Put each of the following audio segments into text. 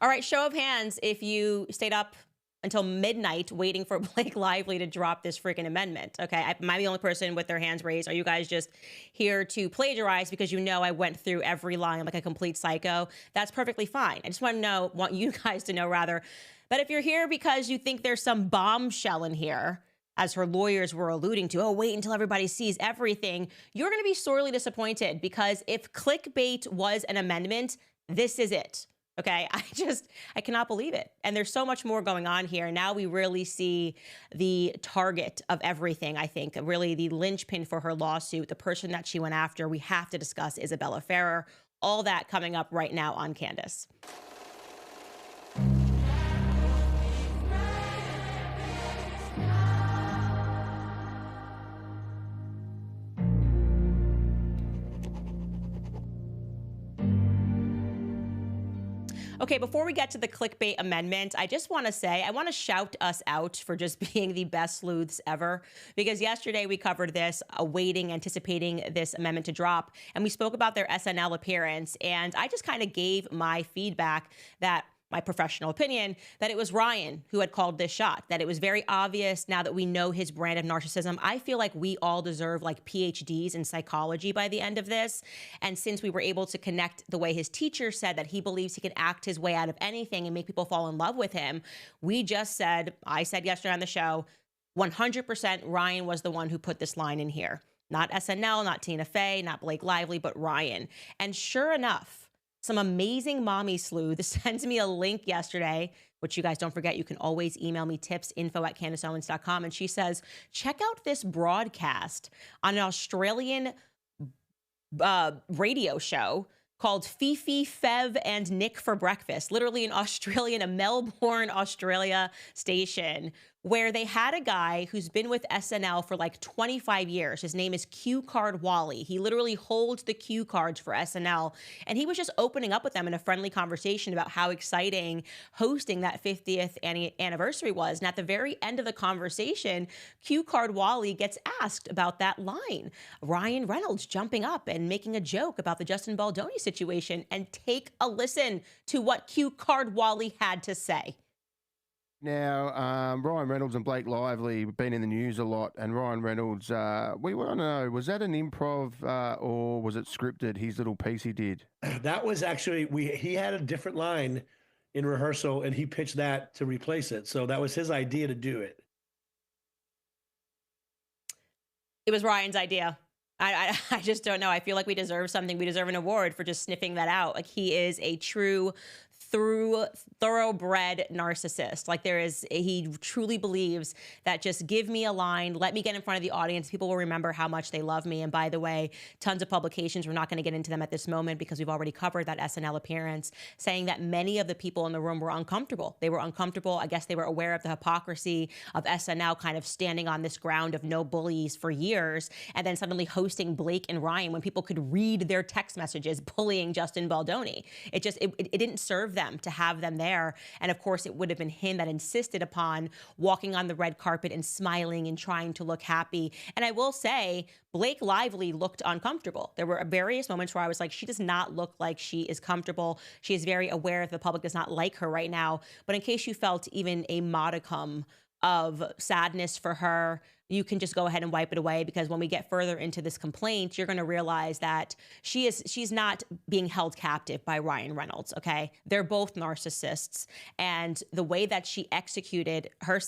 All right, show of hands if you stayed up until midnight waiting for Blake Lively to drop this freaking amendment. Okay, am I the only person with their hands raised? Are you guys just here to plagiarize because you know I went through every line like a complete psycho? That's perfectly fine. I just want you guys to know rather, that if you're here because you think there's some bombshell in here, as her lawyers were alluding to, oh, wait until everybody sees everything, you're going to be sorely disappointed because if clickbait was an amendment, this is it. Okay, I cannot believe it. And there's so much more going on here. Now we really see the target of everything, I think, really the linchpin for her lawsuit, the person that she went after. We have to discuss Isabella Ferrer. All that coming up right now on Candace. Okay, before we get to the clickbait amendment, I just want to say, I want to shout us out for just being the best sleuths ever. Because yesterday we covered this, awaiting, anticipating this amendment to drop. And we spoke about their SNL appearance. And I just kind of gave my feedback that my professional opinion, that it was Ryan who had called this shot, that it was very obvious now that we know his brand of narcissism. I feel like we all deserve like PhDs in psychology by the end of this. And since we were able to connect the way his teacher said that he believes he can act his way out of anything and make people fall in love with him, I said yesterday on the show, 100% Ryan was the one who put this line in here. Not SNL, not Tina Fey, not Blake Lively, but Ryan. And sure enough, some amazing mommy sleuth sends me a link yesterday, which you guys don't forget, you can always email me tips, info@CandaceOwens.com. And she says, check out this broadcast on an Australian radio show called Fifi, Fev, and Nick for Breakfast, literally an Australian, a Melbourne, Australia station, where they had a guy who's been with SNL for like 25 years. His name is Cue Card Wally. He literally holds the cue cards for SNL. And he was just opening up with them in a friendly conversation about how exciting hosting that 50th anniversary was. And at the very end of the conversation, Cue Card Wally gets asked about that line. Ryan Reynolds jumping up and making a joke about the Justin Baldoni situation. And take a listen to what Cue Card Wally had to say. Now, Ryan Reynolds and Blake Lively have been in the news a lot, and Ryan Reynolds, we want to know, was that an improv or was it scripted, his little piece he did? That was actually, he had a different line in rehearsal, and he pitched that to replace it. So that was his idea to do it. It was Ryan's idea. I just don't know. I feel like we deserve something. We deserve an award for just sniffing that out. Like, he is a true thoroughbred narcissist. Like, he truly believes that just give me a line, let me get in front of the audience, people will remember how much they love me. And by the way, tons of publications, we're not going to get into them at this moment because we've already covered that SNL appearance, saying that many of the people in the room were uncomfortable. They were uncomfortable. I guess they were aware of the hypocrisy of SNL kind of standing on this ground of no bullies for years, and then suddenly hosting Blake and Ryan when people could read their text messages bullying Justin Baldoni. It didn't serve them to have them there. And of course, it would have been him that insisted upon walking on the red carpet and smiling and trying to look happy. And I will say, Blake Lively looked uncomfortable. There were various moments where I was like, she does not look like she is comfortable. She is very aware that the public does not like her right now. But in case you felt even a modicum of sadness for her, you can just go ahead and wipe it away, because when we get further into this complaint, you're going to realize that she's not being held captive by Ryan Reynolds, okay? They're both narcissists, and the way that she executed her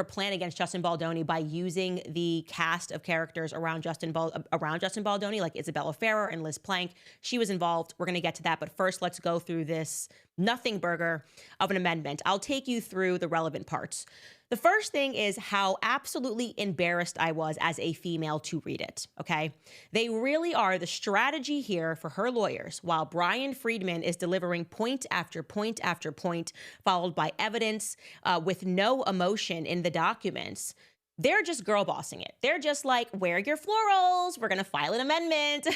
plan against Justin Baldoni by using the cast of characters around Justin Baldoni, like Isabella Ferrer and Liz Plank. She was involved. We're going to get to that. But first, let's go through this nothing burger of an amendment. I'll take you through the relevant parts. The first thing is how absolutely embarrassed I was as a female to read it, okay? They really are the strategy here for her lawyers, while Brian Friedman is delivering point after point after point, followed by evidence with no emotion in the documents. They're just girl bossing it. They're just like, wear your florals. We're going to file an amendment.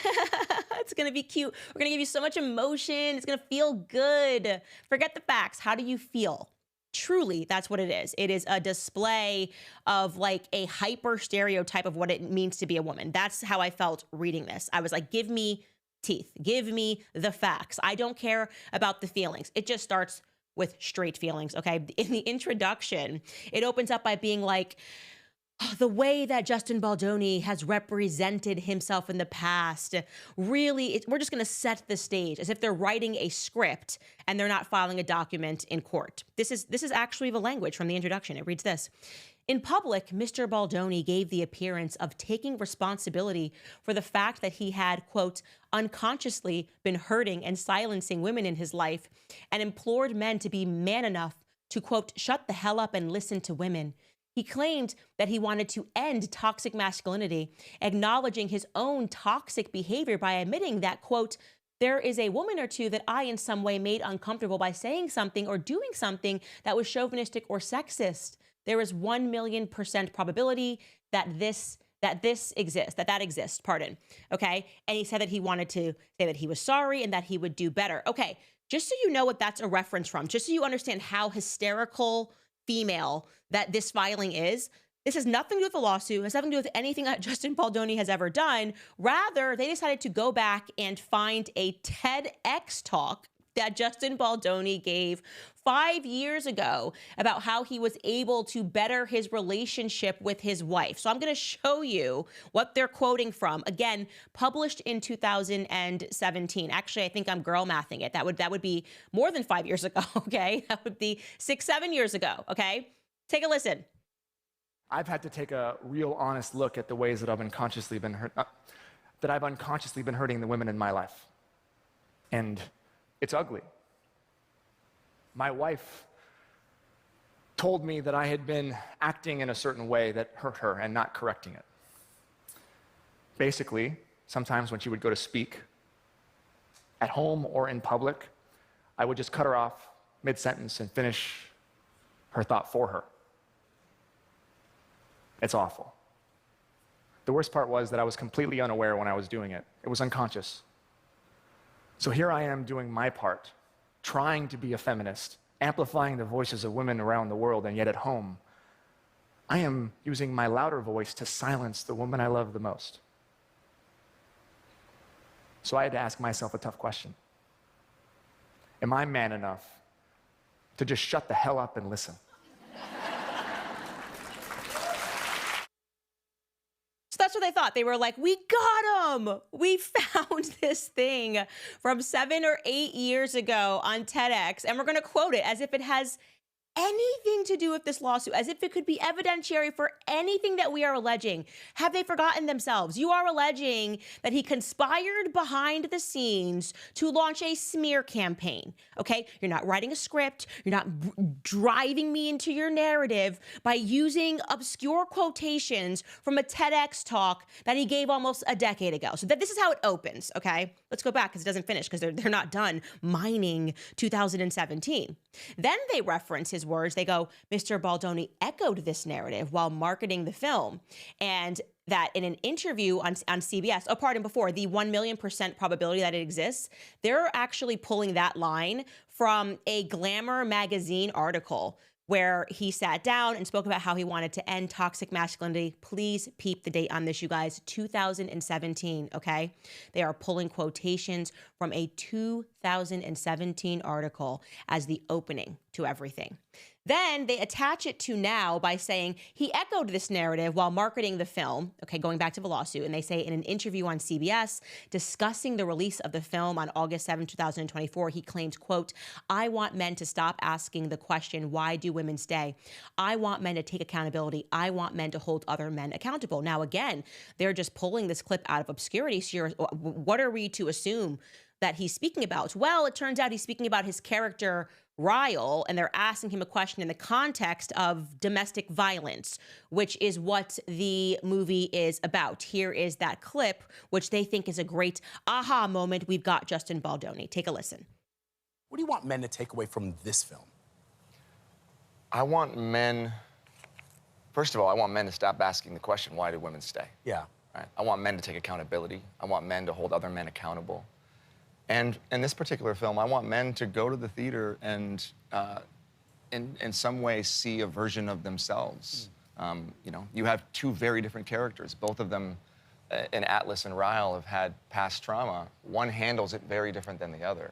It's going to be cute. We're going to give you so much emotion. It's going to feel good. Forget the facts. How do you feel? Truly, that's what it is. It is a display of like a hyper stereotype of what it means to be a woman. That's how I felt reading this. I was like, give me teeth. Give me the facts. I don't care about the feelings. It just starts with straight feelings, okay? In the introduction, it opens up by being like, the way that Justin Baldoni has represented himself in the past, really, we're just going to set the stage as if they're writing a script and they're not filing a document in court. This is actually the language from the introduction. It reads this. In public, Mr. Baldoni gave the appearance of taking responsibility for the fact that he had, quote, unconsciously been hurting and silencing women in his life and implored men to be man enough to, quote, shut the hell up and listen to women. He claimed that he wanted to end toxic masculinity, acknowledging his own toxic behavior by admitting that, quote, there is a woman or two that I in some way made uncomfortable by saying something or doing something that was chauvinistic or sexist. There is 1,000,000% probability that that exists, pardon. Okay. And he said that he wanted to say that he was sorry and that he would do better. Okay. Just so you know what that's a reference from, just so you understand how hysterical female that this filing is. This has nothing to do with the lawsuit, has nothing to do with anything that Justin Baldoni has ever done. Rather, they decided to go back and find a TEDx talk that Justin Baldoni gave 5 years ago about how he was able to better his relationship with his wife. So I'm going to show you what they're quoting from. Again, published in 2017. Actually, I think I'm girl mathing it. That would be more than 5 years ago, okay? That would be 6-7 years ago, okay? Take a listen. I've had to take a real honest look at the ways that I've unconsciously been hurting the women in my life. And it's ugly. My wife told me that I had been acting in a certain way that hurt her and not correcting it. Basically, sometimes when she would go to speak, at home or in public, I would just cut her off mid-sentence and finish her thought for her. It's awful. The worst part was that I was completely unaware when I was doing it. It was unconscious. So here I am doing my part, trying to be a feminist, amplifying the voices of women around the world, and yet at home, I am using my louder voice to silence the woman I love the most. So I had to ask myself a tough question. Am I man enough to just shut the hell up and listen? That's what they thought. They were like, we got him. We found this thing from 7 or 8 years ago on TEDx, and we're going to quote it as if it has anything to do with this lawsuit, as if it could be evidentiary for anything that we are alleging. Have they forgotten themselves? You are alleging that he conspired behind the scenes to launch a smear campaign, okay? You're not writing a script. You're not driving me into your narrative by using obscure quotations from a TEDx talk that he gave almost a decade ago. So this is how it opens, okay? Let's go back because it doesn't finish because they're not done mining 2017. Then they reference his words. They go, Mr. Baldoni echoed this narrative while marketing the film. And that in an interview on CBS, before the 1,000,000% probability that it exists, they're actually pulling that line from a Glamour magazine article where he sat down and spoke about how he wanted to end toxic masculinity. Please peep the date on this, you guys, 2017, okay? They are pulling quotations from a 2017 article as the opening to everything. Then they attach it to now by saying he echoed this narrative while marketing the film, okay, going back to the lawsuit, and they say in an interview on CBS discussing the release of the film on August 7, 2024, he claimed, quote, I want men to stop asking the question, why do women stay? I want men to take accountability. I want men to hold other men accountable. Now, again, they're just pulling this clip out of obscurity. So what are we to assume that he's speaking about? Well, it turns out he's speaking about his character, Ryle, and they're asking him a question in the context of domestic violence, which is what the movie is about. Here is that clip, which they think is a great aha moment. We've got Justin Baldoni. Take a listen. What do you want men to take away from this film? I want men, first of all, I want men to stop asking the question, why do women stay? Yeah. Right? I want men to take accountability. I want men to hold other men accountable. And in this particular film, I want men to go to the theater and in some way see a version of themselves. You know, you have two very different characters, both of them and Atlas and Ryle have had past trauma, one handles it very different than the other.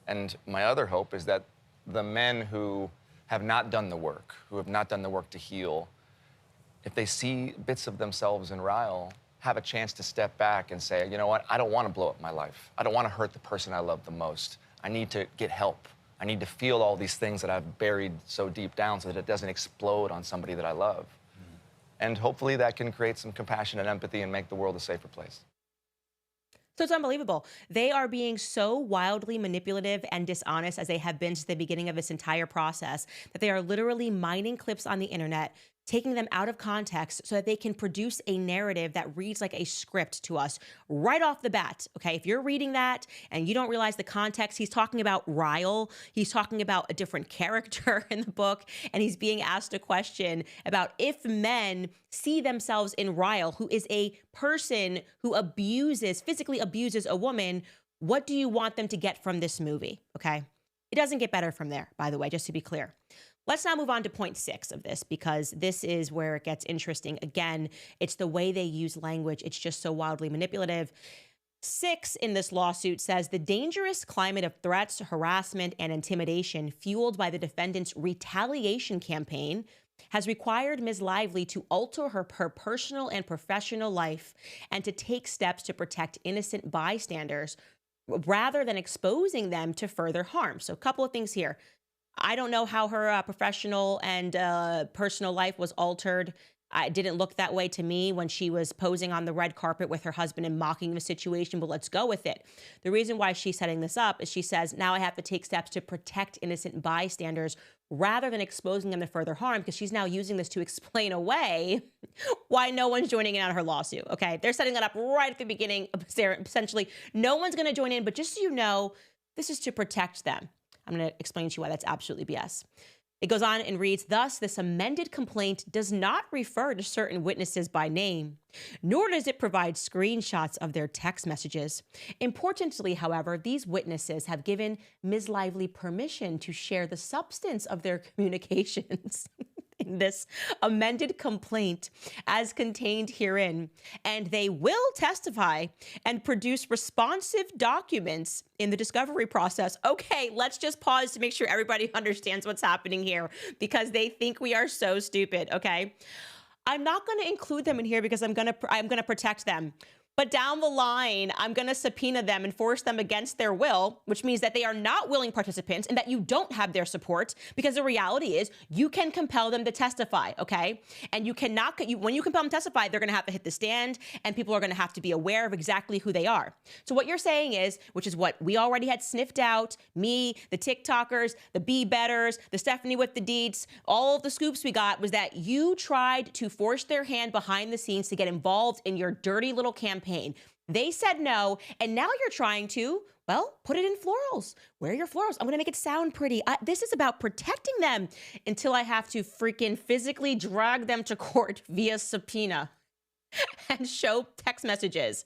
And my other hope is that the men who have not done the work, to heal, if they see bits of themselves in Ryle, have a chance to step back and say, you know what, I don't want to blow up my life. I don't want to hurt the person I love the most. I need to get help. I need to feel all these things that I've buried so deep down so that it doesn't explode on somebody that I love. And hopefully that can create some compassion and empathy and make the world a safer place. So it's unbelievable. They are being so wildly manipulative and dishonest as they have been since the beginning of this entire process that they are literally mining clips on the internet, taking them out of context so that they can produce a narrative that reads like a script to us right off the bat. Okay, if you're reading that and you don't realize the context, he's talking about Ryle, he's talking about a different character in the book, and he's being asked a question about if men see themselves in Ryle, who is a person who physically abuses a woman, what do you want them to get from this movie? Okay, it doesn't get better from there, by the way, just to be clear. Let's now move on to point 6 of this, because this is where it gets interesting. Again, it's the way they use language. It's just so wildly manipulative. 6 in this lawsuit says the dangerous climate of threats, harassment, and intimidation fueled by the defendant's retaliation campaign has required Ms. Lively to alter her personal and professional life and to take steps to protect innocent bystanders rather than exposing them to further harm. So a couple of things here. I don't know how her professional and personal life was altered. It didn't look that way to me when she was posing on the red carpet with her husband and mocking the situation, but let's go with it. The reason why she's setting this up is she says, now I have to take steps to protect innocent bystanders rather than exposing them to further harm, because she's now using this to explain away why no one's joining in on her lawsuit, okay? They're setting that up right at the beginning. Essentially, no one's going to join in, but just so you know, this is to protect them. I'm going to explain to you why that's absolutely BS. It goes on and reads, thus, this amended complaint does not refer to certain witnesses by name, nor does it provide screenshots of their text messages. Importantly, however, these witnesses have given Ms. Lively permission to share the substance of their communications in this amended complaint as contained herein, and they will testify and produce responsive documents in the discovery process. Okay, let's just pause to make sure everybody understands what's happening here, because they think we are so stupid, okay? I'm not going to include them in here because I'm going to protect them. But down the line, I'm going to subpoena them and force them against their will, which means that they are not willing participants and that you don't have their support, because the reality is you can compel them to testify, okay? And you cannot, when you compel them to testify, they're going to have to hit the stand and people are going to have to be aware of exactly who they are. So what you're saying is, which is what we already had sniffed out, me, the TikTokers, the Be-Betters, the Stephanie with the deets, all of the scoops we got was that you tried to force their hand behind the scenes to get involved in your dirty little campaign. They said no, and now you're trying to, well, put it in florals. Wear your florals. I'm going to make it sound pretty. This is about protecting them until I have to freaking physically drag them to court via subpoena and show text messages.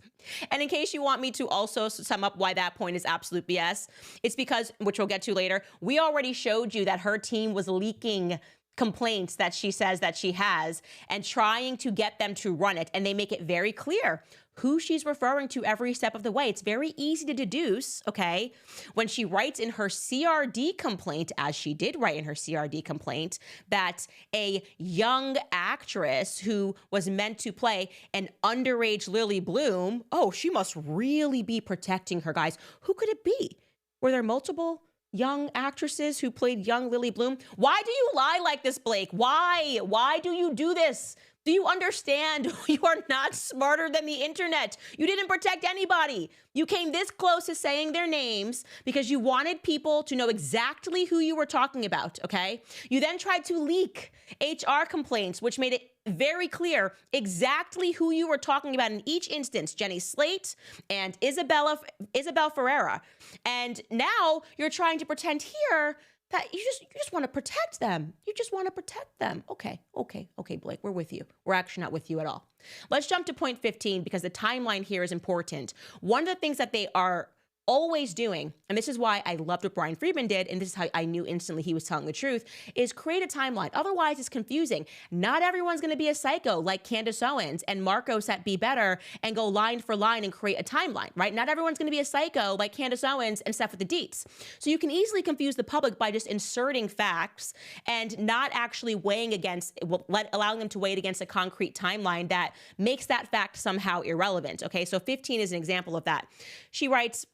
And in case you want me to also sum up why that point is absolute BS, it's because, which we'll get to later, we already showed you that her team was leaking complaints that she says that she has and trying to get them to run it. And they make it very clear who she's referring to every step of the way. It's very easy to deduce, okay, when she writes in her CRD complaint, as she did write in her CRD complaint, that a young actress who was meant to play an underage Lily Bloom, oh, she must really be protecting her, guys. Who could it be? Were there multiple young actresses who played young Lily Bloom? Why do you lie like this, Blake? Why? Why do you do this? Do you understand? You are not smarter than the internet. You didn't protect anybody. You came this close to saying their names because you wanted people to know exactly who you were talking about, okay? You then tried to leak HR complaints, which made it very clear exactly who you were talking about in each instance, Jenny Slate and Isabel Ferreira. And now you're trying to pretend here that you just want to protect them. You just want to protect them. Okay, Blake, we're with you. We're actually not with you at all. Let's jump to point 15 because the timeline here is important. One of the things that they are always doing, and this is why I loved what Brian Friedman did, and this is how I knew instantly he was telling the truth, is create a timeline. Otherwise, it's confusing. Not everyone's going to be a psycho like Candace Owens and Marcos at Be Better and go line for line and create a timeline, right? Not everyone's going to be a psycho like Candace Owens and Steph with the deets. So you can easily confuse the public by just inserting facts and not actually weighing against, allowing them to weigh it against a concrete timeline that makes that fact somehow irrelevant. Okay, so 15 is an example of that. She writes,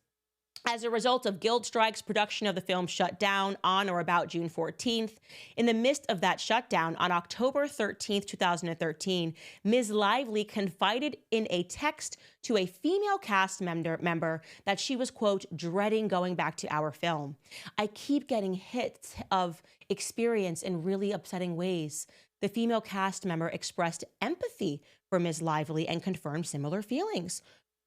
as a result of guild strikes, production of the film shut down on or about June 14th. In the midst of that shutdown, on October 13th, 2013, Ms. Lively confided in a text to a female cast member that she was, quote, dreading going back to our film. I keep getting hits of experience in really upsetting ways. The female cast member expressed empathy for Ms. Lively and confirmed similar feelings.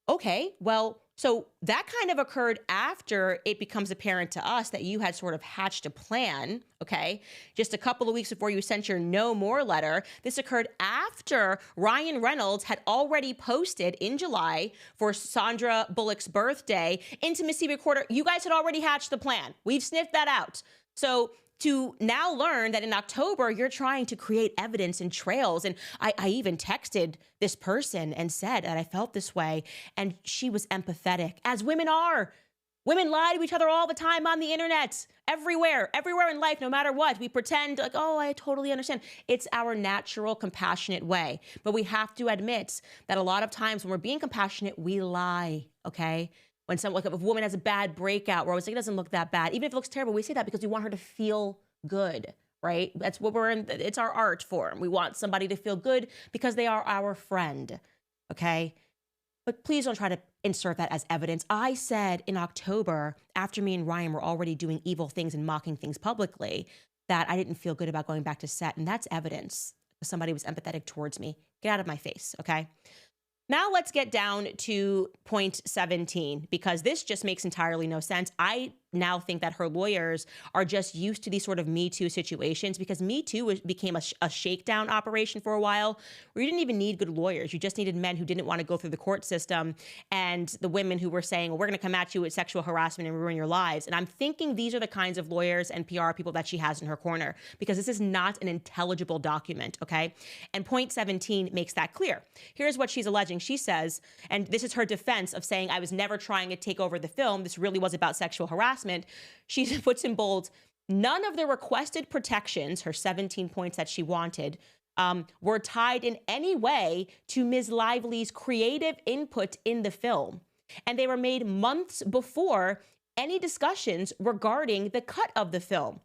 Okay, well, so that kind of occurred after it becomes apparent to us that you had sort of hatched a plan, okay? Just a couple of weeks before you sent your no more letter. This occurred after Ryan Reynolds had already posted in July for Sandra Bullock's birthday, Intimacy Recorder. You guys had already hatched the plan. We've sniffed that out. So to now learn that in October, you're trying to create evidence and trails. And I even texted this person and said that I felt this way. And she was empathetic, as women are. Women lie to each other all the time on the internet, everywhere in life, no matter what. We pretend like, oh, I totally understand. It's our natural, compassionate way. But we have to admit that a lot of times when we're being compassionate, we lie, okay? When someone, like if a woman has a bad breakout, we're always like, it doesn't look that bad. Even if it looks terrible, we say that because we want her to feel good, right? That's what we're in. It's our art form. We want somebody to feel good because they are our friend, okay? But please don't try to insert that as evidence. I said in October, after me and Ryan were already doing evil things and mocking things publicly, that I didn't feel good about going back to set. And that's evidence. Somebody was empathetic towards me. Get out of my face, okay? Now let's get down to point 17, because this just makes entirely no sense. I now think that her lawyers are just used to these sort of Me Too situations, because Me Too became a shakedown operation for a while where you didn't even need good lawyers. You just needed men who didn't want to go through the court system and the women who were saying, well, we're going to come at you with sexual harassment and ruin your lives. And I'm thinking these are the kinds of lawyers and PR people that she has in her corner, because this is not an intelligible document, okay? And point 17 makes that clear. Here's what she's alleging. She says, and this is her defense of saying, I was never trying to take over the film. This really was about sexual harassment. She puts in bold, none of the requested protections, her 17 points that she wanted, were tied in any way to Ms. Lively's creative input in the film. And they were made months before any discussions regarding the cut of the film.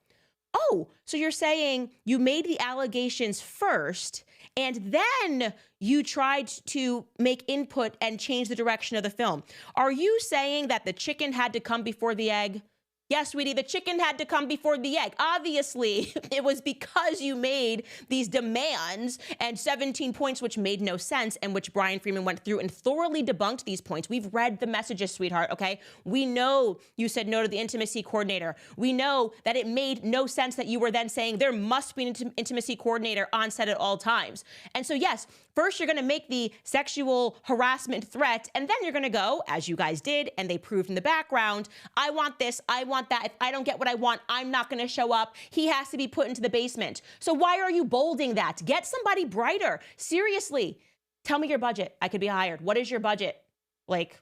Oh, so you're saying you made the allegations first and then you tried to make input and change the direction of the film. Are you saying that the chicken had to come before the egg? Yes, sweetie, the chicken had to come before the egg. Obviously, it was because you made these demands and 17 points, which made no sense, and which Brian Friedman went through and thoroughly debunked these points. We've read the messages, sweetheart, okay? We know you said no to the intimacy coordinator. We know that it made no sense that you were then saying there must be an intimacy coordinator on set at all times. And so, yes, first you're gonna make the sexual harassment threat, and then you're gonna go, as you guys did, and they proved in the background, I want this, I want that. If I don't get what I want, I'm not gonna show up. He has to be put into the basement. So why are you bolding that? Get somebody brighter. Seriously, tell me your budget. I could be hired. What is your budget? Like,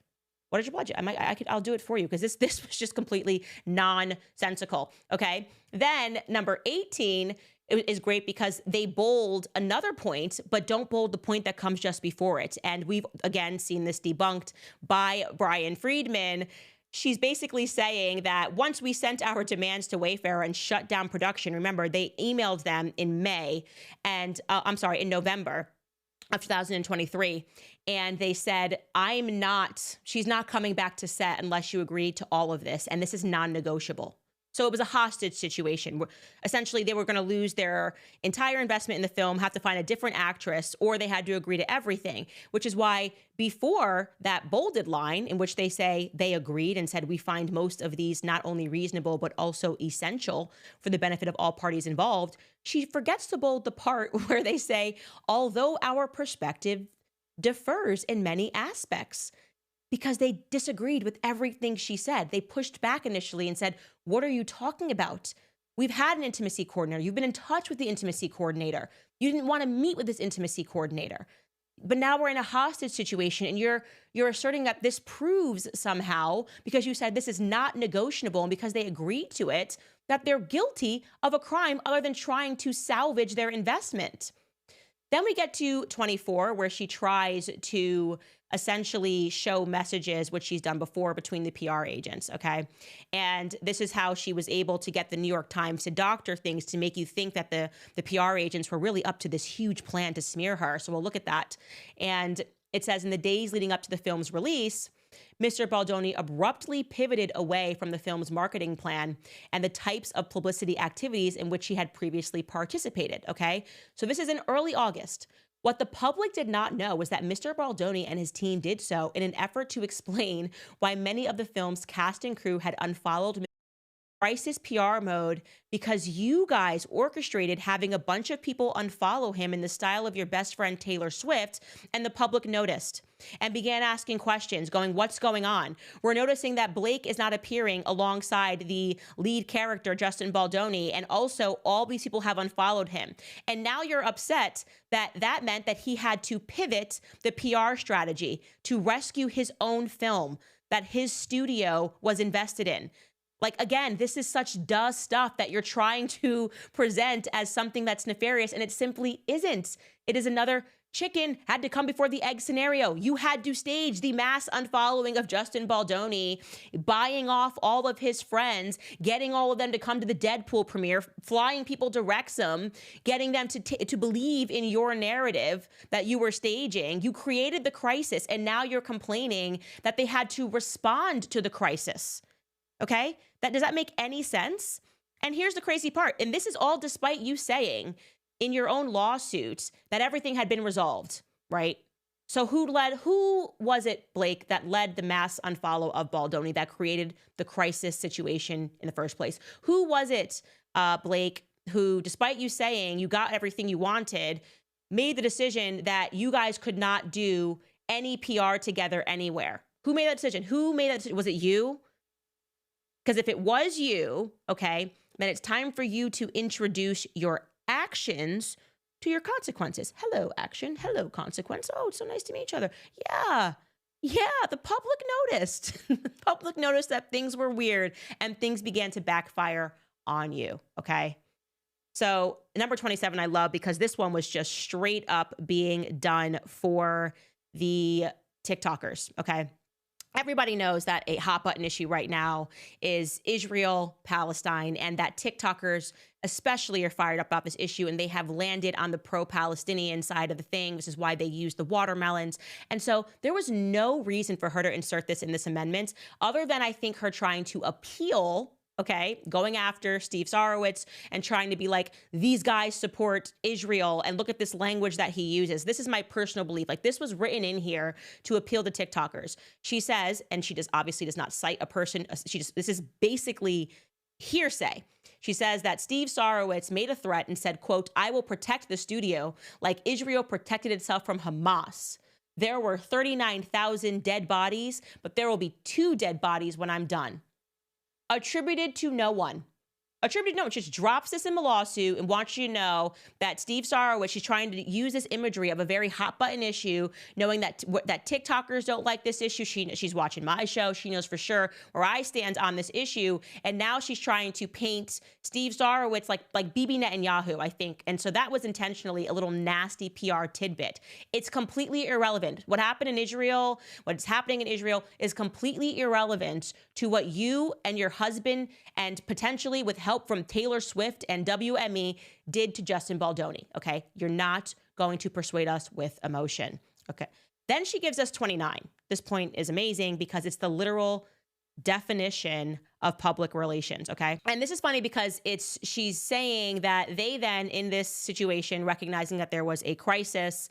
what is your budget? I'll do it for you, because this was just completely nonsensical, okay? Then number 18 is great because they bold another point, but don't bold the point that comes just before it. And we've, again, seen this debunked by Brian Friedman. She's basically saying that once we sent our demands to Wayfair and shut down production, remember, they emailed them in in November of 2023. And they said, she's not coming back to set unless you agree to all of this. And this is non-negotiable. So it was a hostage situation. Essentially, they were going to lose their entire investment in the film, have to find a different actress, or they had to agree to everything, which is why before that bolded line in which they say they agreed and said, we find most of these not only reasonable, but also essential for the benefit of all parties involved, she forgets to bold the part where they say, although our perspective differs in many aspects. because they disagreed with everything she said. They pushed back initially and said, what are you talking about? We've had an intimacy coordinator. You've been in touch with the intimacy coordinator. You didn't want to meet with this intimacy coordinator. But now we're in a hostage situation, and you're asserting that this proves somehow, because you said this is not negotiable, and because they agreed to it, that they're guilty of a crime other than trying to salvage their investment. Then we get to 24, where she tries to essentially show messages, which she's done before, between the PR agents, okay? And this is how she was able to get the New York Times to doctor things to make you think that the PR agents were really up to this huge plan to smear her. So we'll look at that. And it says, in the days leading up to the film's release, Mr. Baldoni abruptly pivoted away from the film's marketing plan and the types of publicity activities in which he had previously participated, okay? So this is in early August. What the public did not know was that Mr. Baldoni and his team did so in an effort to explain why many of the film's cast and crew had unfollowed crisis PR mode, because you guys orchestrated having a bunch of people unfollow him in the style of your best friend Taylor Swift, and the public noticed and began asking questions, going, what's going on? We're noticing that Blake is not appearing alongside the lead character, Justin Baldoni, and also all these people have unfollowed him. And now you're upset that that meant that he had to pivot the PR strategy to rescue his own film that his studio was invested in. Like, again, this is such duh stuff that you're trying to present as something that's nefarious, and it simply isn't. It is another chicken had to come before the egg scenario. You had to stage the mass unfollowing of Justin Baldoni, buying off all of his friends, getting all of them to come to the Deadpool premiere, flying people to Wrexham, getting them to believe in your narrative that you were staging. You created the crisis, and now you're complaining that they had to respond to the crisis. Okay? Does that make any sense? And here's the crazy part. And this is all despite you saying in your own lawsuit that everything had been resolved, right? So who was it, Blake, that led the mass unfollow of Baldoni that created the crisis situation in the first place? Who was it, Blake, who, despite you saying you got everything you wanted, made the decision that you guys could not do any PR together anywhere? Who made that decision? Who made that decision? Was it you? Because if it was you, okay, then it's time for you to introduce your actions to your consequences. Hello, action. Hello, consequence. Oh, it's so nice to meet each other. Yeah, the public noticed. The public noticed that things were weird and things began to backfire on you, okay? So number 27 I love, because this one was just straight up being done for the TikTokers, okay? Everybody knows that a hot button issue right now is Israel, Palestine, and that TikTokers especially are fired up about this issue, and they have landed on the pro-Palestinian side of the thing. This is why they used the watermelons. And so there was no reason for her to insert this in this amendment, other than I think her trying to appeal, okay, going after Steve Sarowitz and trying to be like, these guys support Israel, and look at this language that he uses. This is my personal belief. Like, this was written in here to appeal to TikTokers. She says, and she obviously does not cite a person. This is basically hearsay. She says that Steve Sarowitz made a threat and said, quote, I will protect the studio like Israel protected itself from Hamas. There were 39,000 dead bodies, but there will be 2 dead bodies when I'm done. Attributed to no one. Attributed to no one. Just drops this in the lawsuit and wants you to know that Steve Sarowitz, she's trying to use this imagery of a very hot button issue, knowing that TikTokers don't like this issue. She's watching my show. She knows for sure where I stand on this issue. And now she's trying to paint Steve Sarowitz like Bibi Netanyahu, I think. And so that was intentionally a little nasty PR tidbit. It's completely irrelevant. What happened in Israel, what's happening in Israel is completely irrelevant to what you and your husband, and potentially with help from Taylor Swift and WME, did to Justin Baldoni, okay? You're not going to persuade us with emotion, okay? Then she gives us 29. This point is amazing because it's the literal definition of public relations, okay? And this is funny because she's saying that they then, in this situation, recognizing that there was a crisis,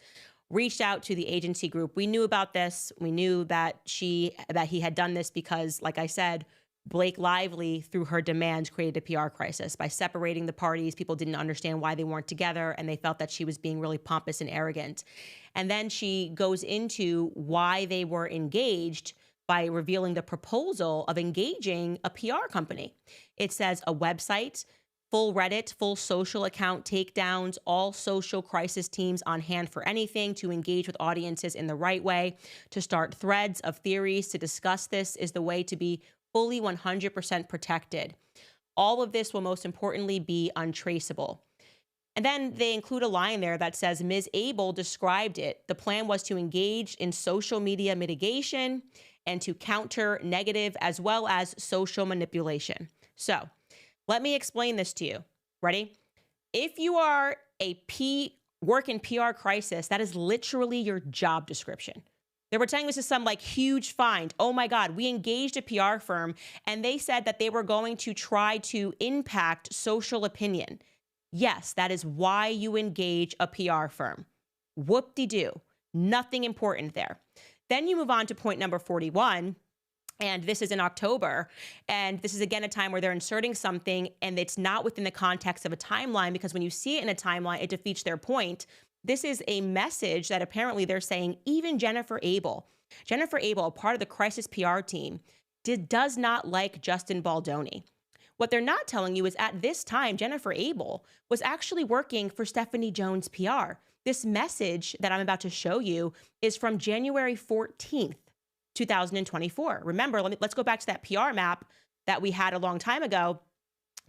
reached out to the agency group. We knew about this. We knew that he had done this because, like I said, Blake Lively, through her demands, created a PR crisis. By separating the parties, people didn't understand why they weren't together, and they felt that she was being really pompous and arrogant. And then she goes into why they were engaged by revealing the proposal of engaging a PR company. It says a website, full Reddit, full social account takedowns, all social crisis teams on hand for anything, to engage with audiences in the right way, to start threads of theories, to discuss this is the way to be fully 100% protected. All of this will most importantly be untraceable. And then they include a line there that says, Ms. Abel described it. The plan was to engage in social media mitigation and to counter negative as well as social manipulation. So let me explain this to you. Ready? If you are work in PR crisis, that is literally your job description. They were telling this is some like huge find. Oh my God, we engaged a PR firm and they said that they were going to try to impact social opinion. Yes, that is why you engage a PR firm. Whoop-de-doo. Nothing important there. Then you move on to point number 41. And this is in October. And this is, again, a time where they're inserting something and it's not within the context of a timeline, because when you see it in a timeline, it defeats their point. This is a message that apparently they're saying even Jennifer Abel, a part of the crisis PR team, does not like Justin Baldoni. What they're not telling you is at this time, Jennifer Abel was actually working for Stephanie Jones PR. This message that I'm about to show you is from January 14th. 2024. Remember, let's go back to that PR map that we had a long time ago.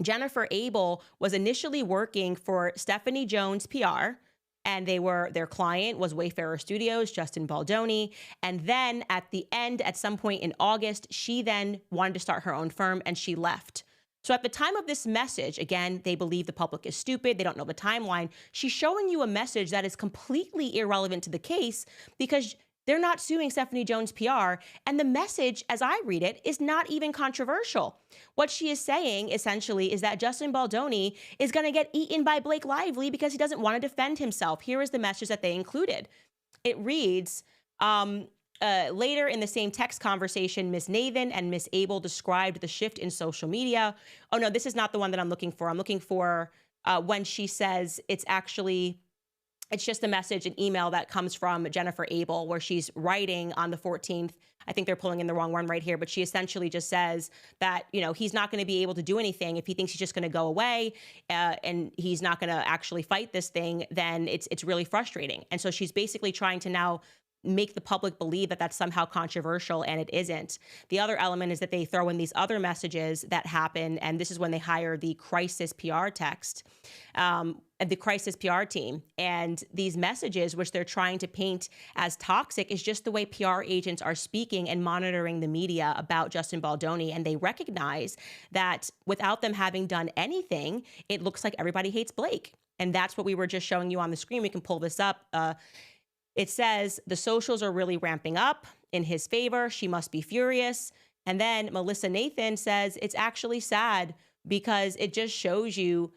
Jennifer Abel was initially working for Stephanie Jones PR, and their client was Wayfarer Studios, Justin Baldoni. And then at the end, at some point in August, she then wanted to start her own firm and she left. So at the time of this message, again, they believe the public is stupid. They don't know the timeline. She's showing you a message that is completely irrelevant to the case because they're not suing Stephanie Jones PR. And the message, as I read it, is not even controversial. What she is saying, essentially, is that Justin Baldoni is going to get eaten by Blake Lively because he doesn't want to defend himself. Here is the message that they included. It reads, later in the same text conversation, Ms. Nathan and Ms. Abel described the shift in social media. Oh, no, this is not the one that I'm looking for. I'm looking for when she says it's just a message, an email that comes from Jennifer Abel where she's writing on the 14th. I think they're pulling in the wrong one right here, but she essentially just says that, he's not going to be able to do anything. If he thinks he's just going to go away and he's not going to actually fight this thing, then it's really frustrating. And so she's basically trying to now make the public believe that that's somehow controversial, and it isn't. The other element is that they throw in these other messages that happen, and this is when they hire the crisis PR the crisis PR team. And these messages, which they're trying to paint as toxic, is just the way PR agents are speaking and monitoring the media about Justin Baldoni. And they recognize that without them having done anything, it looks like everybody hates Blake. And that's what we were just showing you on the screen. We can pull this up. It says the socials are really ramping up in his favor. She must be furious. And then Melissa Nathan says it's actually sad because it just shows you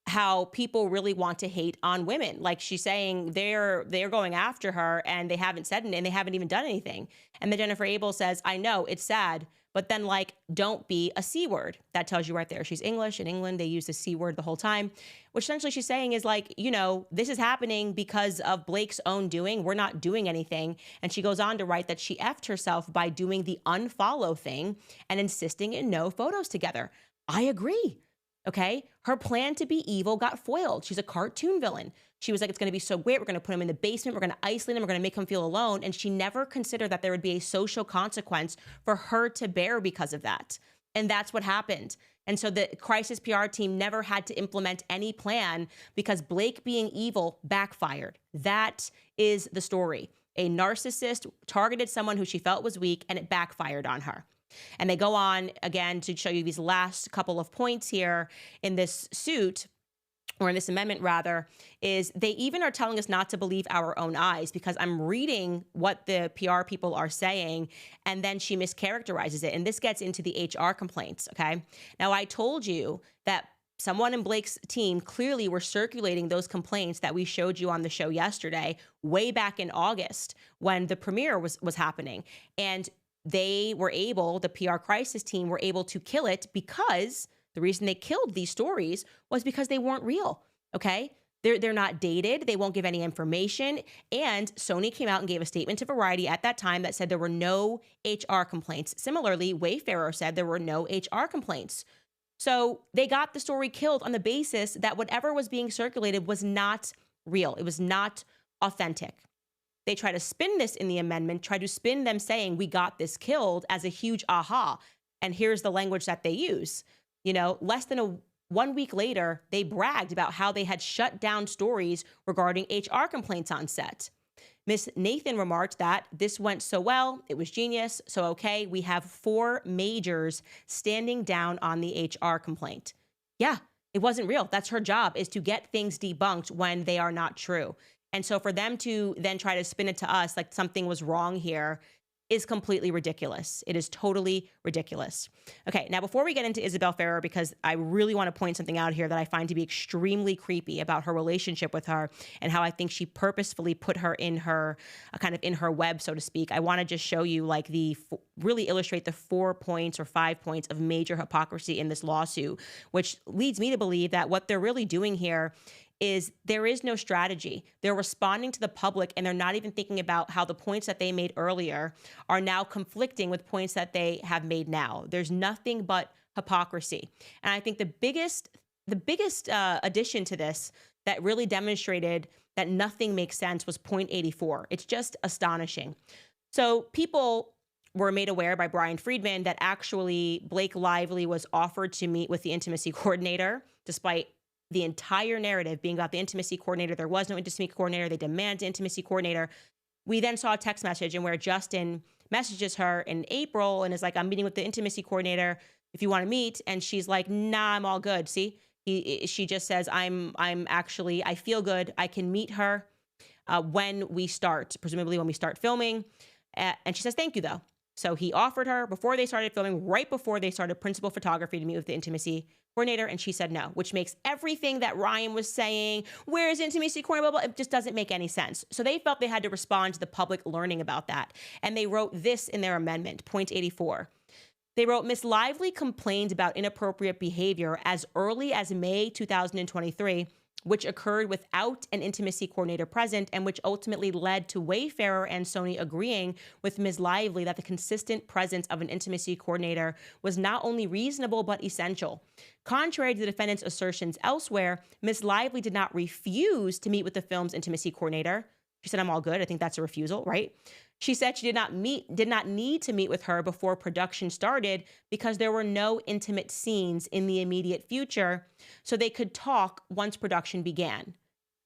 how people really want to hate on women. Like she's saying they're going after her and they haven't said it and they haven't even done anything. And then Jennifer Abel says, I know it's sad, but then don't be a C word. That tells you right there. She's English. In England, they use the C word the whole time, which essentially she's saying is this is happening because of Blake's own doing. We're not doing anything. And she goes on to write that she effed herself by doing the unfollow thing and insisting in no photos together. I agree. Okay. Her plan to be evil got foiled. She's a cartoon villain. She was like, it's going to be so great. We're going to put him in the basement. We're going to isolate him. We're going to make him feel alone. And she never considered that there would be a social consequence for her to bear because of that. And that's what happened. And so the crisis PR team never had to implement any plan because Blake being evil backfired. That is the story. A narcissist targeted someone who she felt was weak, and it backfired on her. And they go on again to show you these last couple of points here in this suit, or in this amendment rather, is they even are telling us not to believe our own eyes, because I'm reading what the PR people are saying, and then she mischaracterizes it. And this gets into the HR complaints, okay? Now, I told you that someone in Blake's team clearly were circulating those complaints that we showed you on the show yesterday, way back in August when the premiere was happening. And they were able, the PR crisis team were able to kill it because the reason they killed these stories was because they weren't real, okay? They're not dated. They won't give any information. And Sony came out and gave a statement to Variety at that time that said there were no HR complaints. Similarly, Wayfarer said there were no HR complaints. So they got the story killed on the basis that whatever was being circulated was not real. It was not authentic. They try to spin this in the amendment, try to spin them saying we got this killed as a huge aha. And here's the language that they use. You know, less than 1 week later, they bragged about how they had shut down stories regarding HR complaints on set. Miss Nathan remarked that this went so well, it was genius, so okay, we have 4 majors standing down on the HR complaint. Yeah, it wasn't real. That's her job, is to get things debunked when they are not true. And so for them to then try to spin it to us like something was wrong here is completely ridiculous. It is totally ridiculous. Okay, now before we get into Isabel Ferrer, because I really want to point something out here that I find to be extremely creepy about her relationship with her and how I think she purposefully put her in her, kind of in her web, so to speak. I want to just show you like really illustrate the 4 points or 5 points of major hypocrisy in this lawsuit, which leads me to believe that what they're really doing here is there is no strategy. They're responding to the public and they're not even thinking about how the points that they made earlier are now conflicting with points that they have made now. There's nothing but hypocrisy. And I think the biggest addition to this that really demonstrated that nothing makes sense was point 84. It's just astonishing. So people were made aware by Brian Friedman that actually Blake Lively was offered to meet with the intimacy coordinator, despite the entire narrative being about the intimacy coordinator. There was no intimacy coordinator. They demand an intimacy coordinator. We then saw a text message and where Justin messages her in April and is like, I'm meeting with the intimacy coordinator if you want to meet. And she's like, nah, I'm all good. See, she just says, I feel good. I can meet her when we start, presumably when we start filming. And she says, thank you though. So he offered her before they started filming, right before they started principal photography, to meet with the intimacy coordinator, and she said no, which makes everything that Ryan was saying, where's intimacy coordinator, blah, blah, it just doesn't make any sense. So they felt they had to respond to the public learning about that. And they wrote this in their amendment, point 84. They wrote, Ms. Lively complained about inappropriate behavior as early as May 2023, which occurred without an intimacy coordinator present and which ultimately led to Wayfarer and Sony agreeing with Ms. Lively that the consistent presence of an intimacy coordinator was not only reasonable but essential. Contrary to the defendant's assertions elsewhere, Ms. Lively did not refuse to meet with the film's intimacy coordinator. She said, I'm all good. I think that's a refusal, right? She said she did not need to meet with her before production started because there were no intimate scenes in the immediate future, so they could talk once production began.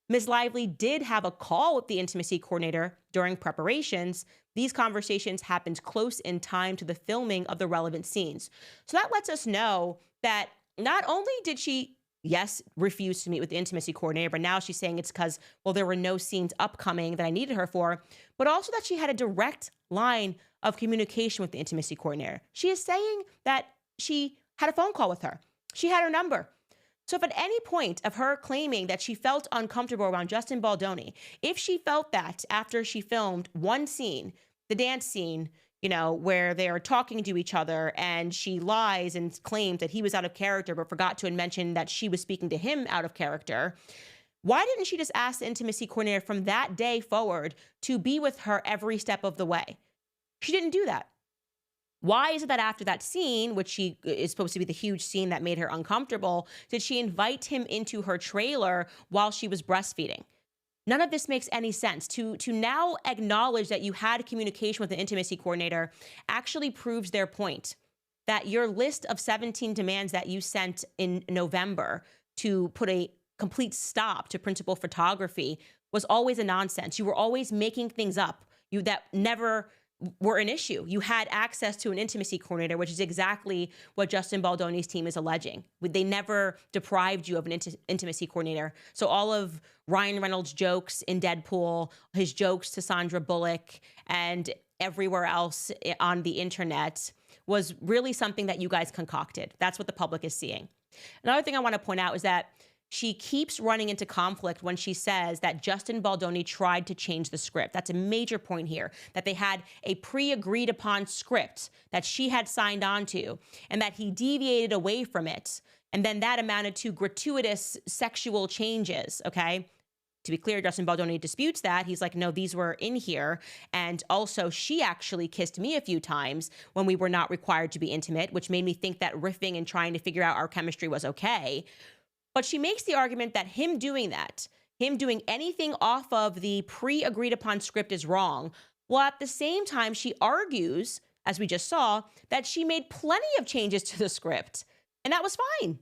Ms. Lively did have a call with the intimacy coordinator during preparations. These conversations happened close in time to the filming of the relevant scenes. So that lets us know that not only did she refused to meet with the intimacy coordinator, but now she's saying it's because, well, there were no scenes upcoming that I needed her for, but also that she had a direct line of communication with the intimacy coordinator. She is saying that she had a phone call with her. She had her number. So if at any point of her claiming that she felt uncomfortable around Justin Baldoni, if she felt that after she filmed one scene, the dance scene, you know, where they are talking to each other and she lies and claims that he was out of character, but forgot to mention that she was speaking to him out of character, why didn't she just ask the intimacy coordinator from that day forward to be with her every step of the way? She didn't do that. Why is it that after that scene, which she is supposed to be the huge scene that made her uncomfortable, did she invite him into her trailer while she was breastfeeding? None of this makes any sense. To now acknowledge that you had communication with the intimacy coordinator actually proves their point, that your list of 17 demands that you sent in November to put a complete stop to principal photography was always a nonsense. You were always making things up that never were an issue. You had access to an intimacy coordinator, which is exactly what Justin Baldoni's team is alleging. They never deprived you of an intimacy coordinator. So all of Ryan Reynolds' jokes in Deadpool, his jokes to Sandra Bullock, and everywhere else on the internet was really something that you guys concocted. That's what the public is seeing. Another thing I want to point out is that she keeps running into conflict when she says that Justin Baldoni tried to change the script. That's a major point here, that they had a pre-agreed upon script that she had signed on to and that he deviated away from it And then that amounted to gratuitous sexual changes, okay? To be clear, Justin Baldoni disputes that. He's like, no, these were in here. And also, she actually kissed me a few times when we were not required to be intimate, which made me think that riffing and trying to figure out our chemistry was okay. But she makes the argument that him doing that, him doing anything off of the pre-agreed upon script is wrong. While at the same time, she argues, as we just saw, that she made plenty of changes to the script. And that was fine.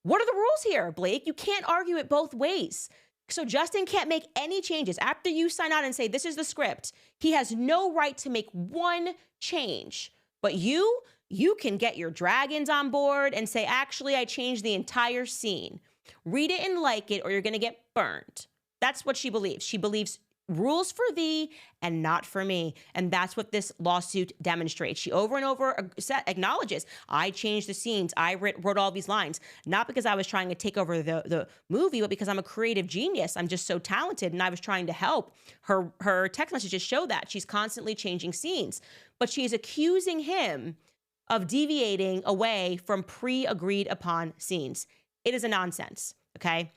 What are the rules here, Blake? You can't argue it both ways. So Justin can't make any changes. After you sign out and say, this is the script, he has no right to make one change. But you can get your dragons on board and say, actually, I changed the entire scene. Read it and like it, or you're going to get burned. That's what she believes. She believes rules for thee and not for me. And that's what this lawsuit demonstrates. She over and over acknowledges, I changed the scenes. I wrote all these lines, not because I was trying to take over the movie, but because I'm a creative genius. I'm just so talented and I was trying to help. Her text messages show that. She's constantly changing scenes, but she's accusing him of deviating away from pre-agreed upon scenes. It is a nonsense, okay?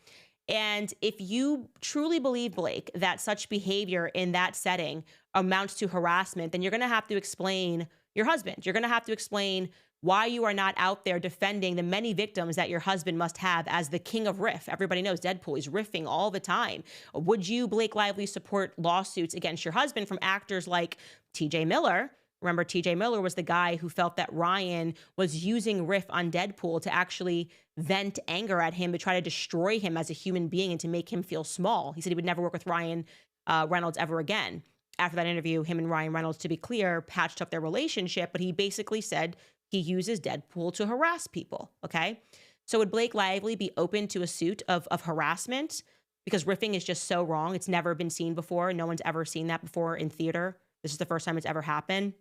And if you truly believe, Blake, that such behavior in that setting amounts to harassment, then you're going to have to explain your husband. You're going to have to explain why you are not out there defending the many victims that your husband must have as the king of riff. Everybody knows Deadpool is riffing all the time. Would you, Blake Lively, support lawsuits against your husband from actors like TJ Miller? Remember, TJ Miller was the guy who felt that Ryan was using riff on Deadpool to actually vent anger at him, to try to destroy him as a human being and to make him feel small. He said he would never work with Ryan Reynolds ever again. After that interview, him and Ryan Reynolds, to be clear, patched up their relationship, but he basically said he uses Deadpool to harass people, okay? So would Blake Lively be open to a suit of harassment? Because riffing is just so wrong. It's never been seen before. No one's ever seen that before in theater. This is the first time it's ever happened.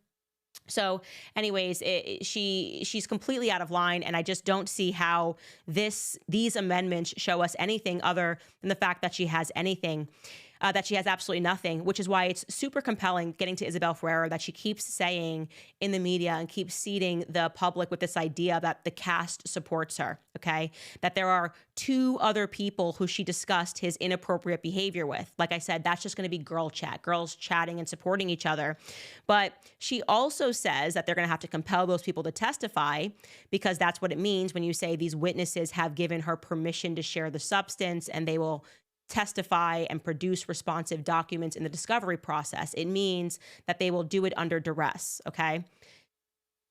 So anyways, she's completely out of line, and I just don't see how these amendments show us anything other than the fact that she has absolutely nothing, which is why it's super compelling getting to Isabel Ferreira that she keeps saying in the media and keeps seeding the public with this idea that the cast supports her, okay? That there are two other people who she discussed his inappropriate behavior with. Like I said, that's just going to be girl chat, girls chatting and supporting each other. But she also says that they're going to have to compel those people to testify, because that's what it means when you say these witnesses have given her permission to share the substance and they will testify and produce responsive documents in the discovery process. It means that they will do it under duress, okay?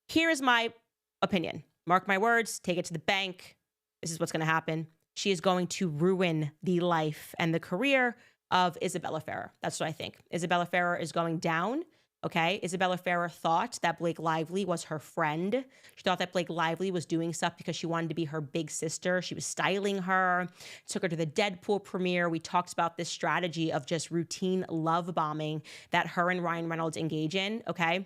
Here is my opinion. Mark my words, take it to the bank. This is what's going to happen. She is going to ruin the life and the career of Isabella Ferrer. That's what I think. Isabella Ferrer is going down. Okay, Isabella Ferrer thought that Blake Lively was her friend. She thought that Blake Lively was doing stuff because she wanted to be her big sister. She was styling her, took her to the Deadpool premiere. We talked about this strategy of just routine love bombing that her and Ryan Reynolds engage in, okay?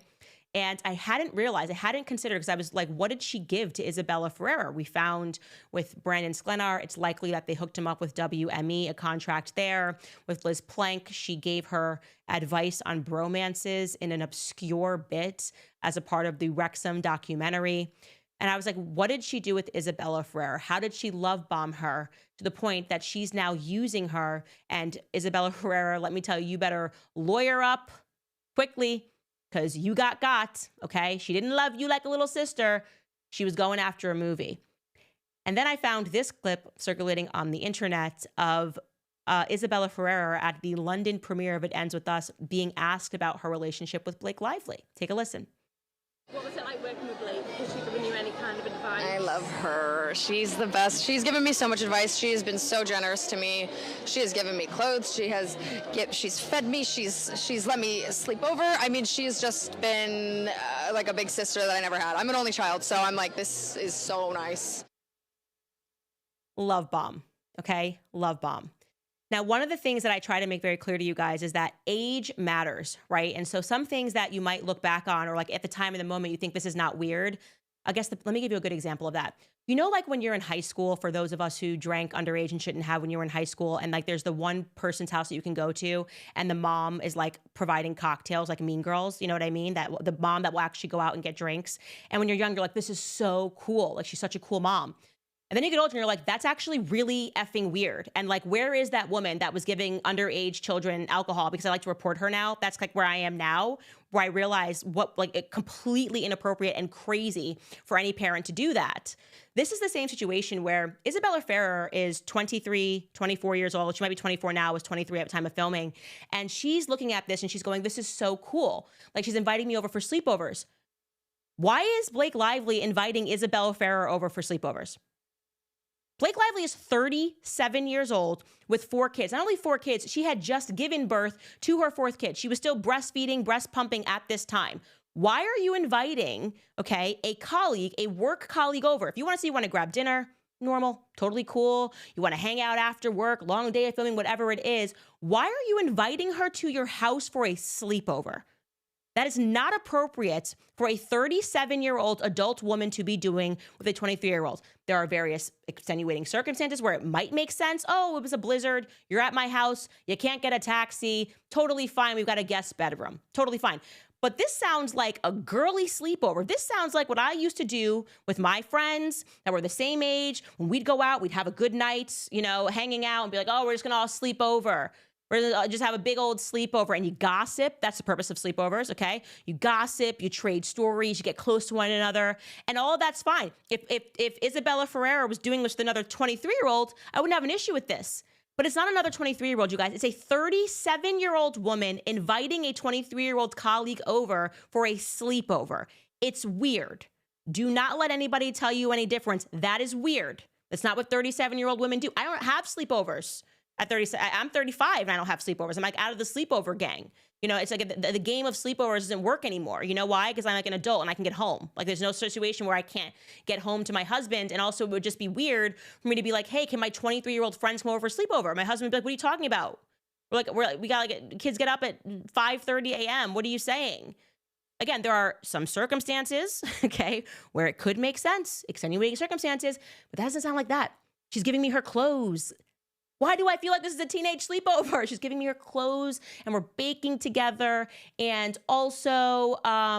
And I hadn't realized, I hadn't considered, because I was like, what did she give to Isabella Ferreira? We found with Brandon Sklenar, it's likely that they hooked him up with WME, a contract there. With Liz Plank, she gave her advice on bromances in an obscure bit as a part of the Wrexham documentary. And I was like, what did she do with Isabella Ferreira? How did she love bomb her to the point that she's now using her? And Isabella Ferreira, let me tell you, you better lawyer up quickly, because you got, okay? She didn't love you like a little sister. She was going after a movie. And then I found this clip circulating on the internet of Isabella Ferreira at the London premiere of It Ends With Us being asked about her relationship with Blake Lively. Take a listen. What was it like working with Blake? Has she given you any kind of advice? I love her. She's the best. She's given me so much advice. She has been so generous to me. She has given me clothes. She's fed me. She's let me sleep over. I mean, she's just been like a big sister that I never had. I'm an only child, so I'm like, this is so nice. Love bomb, okay? Love bomb. Now, one of the things that I try to make very clear to you guys is that age matters, right? And so some things that you might look back on, or like at the time in the moment, you think this is not weird. I guess, let me give you a good example of that. You know, like when you're in high school, for those of us who drank underage and shouldn't have when you were in high school, and like there's the one person's house that you can go to, and the mom is like providing cocktails, like Mean Girls, you know what I mean? That the mom that will actually go out and get drinks. And when you're younger, like, this is so cool. Like, she's such a cool mom. And then you get older and you're like, that's actually really effing weird. And like, where is that woman that was giving underage children alcohol? Because I like to report her now. That's like where I am now, where I realize what like completely inappropriate and crazy for any parent to do that. This is the same situation where Isabella Ferrer is 23, 24 years old. She might be 24 now, was 23 at the time of filming. And she's looking at this and she's going, this is so cool. Like she's inviting me over for sleepovers. Why is Blake Lively inviting Isabella Ferrer over for sleepovers? Blake Lively is 37 years old with 4 kids. Not only 4 kids, she had just given birth to her 4th kid. She was still breastfeeding, breast pumping at this time. Why are you inviting, okay, a colleague, a work colleague over? If you want to see, you want to grab dinner, normal, totally cool. You want to hang out after work, long day of filming, whatever it is. Why are you inviting her to your house for a sleepover? That is not appropriate for a 37-year-old adult woman to be doing with a 23-year-old. There are various extenuating circumstances where it might make sense. Oh, it was a blizzard. You're at my house. You can't get a taxi. Totally fine. We've got a guest bedroom. Totally fine. But this sounds like a girly sleepover. This sounds like what I used to do with my friends that were the same age. When we'd go out, we'd have a good night, you know, hanging out and be like, oh, we're just going to all sleep over. We're gonna just have a big old sleepover and you gossip. That's the purpose of sleepovers, okay? You gossip, you trade stories, you get close to one another, and all of that's fine. If Isabella Ferreira was doing this with another 23-year-old, I wouldn't have an issue with this. But it's not another 23-year-old, you guys. It's a 37-year-old woman inviting a 23-year-old colleague over for a sleepover. It's weird. Do not let anybody tell you any difference. That is weird. That's not what 37-year-old women do. I don't have sleepovers. At 30, I'm 35 and I don't have sleepovers. I'm like out of the sleepover gang. You know, it's like the game of sleepovers doesn't work anymore. You know why? Because I'm like an adult and I can get home. Like there's no situation where I can't get home to my husband. And also it would just be weird for me to be like, hey, can my 23-year-old friends come over for sleepover? My husband would be like, what are you talking about? We got like kids get up at 5:30 a.m. What are you saying? Again, there are some circumstances, okay, where it could make sense, extenuating circumstances, but that doesn't sound like that. She's giving me her clothes. Why do I feel like this is a teenage sleepover? She's giving me her clothes and we're baking together. And also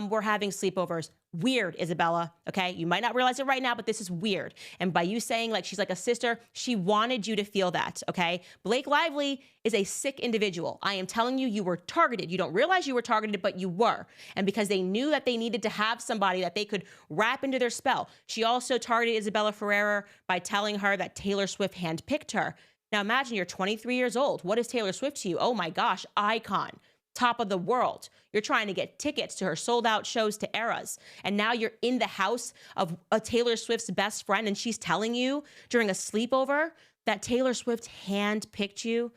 we're having sleepovers. Weird, Isabella, okay? You might not realize it right now, but this is weird. And by you saying like she's like a sister, she wanted you to feel that, okay? Blake Lively is a sick individual. I am telling you, you were targeted. You don't realize you were targeted, but you were. And because they knew that they needed to have somebody that they could wrap into their spell. She also targeted Isabella Ferreira by telling her that Taylor Swift handpicked her. Now imagine you're 23 years old. What is Taylor Swift to you? Oh my gosh, icon, top of the world. You're trying to get tickets to her sold out shows to Eras. And now you're in the house of a Taylor Swift's best friend and she's telling you during a sleepover that Taylor Swift handpicked you.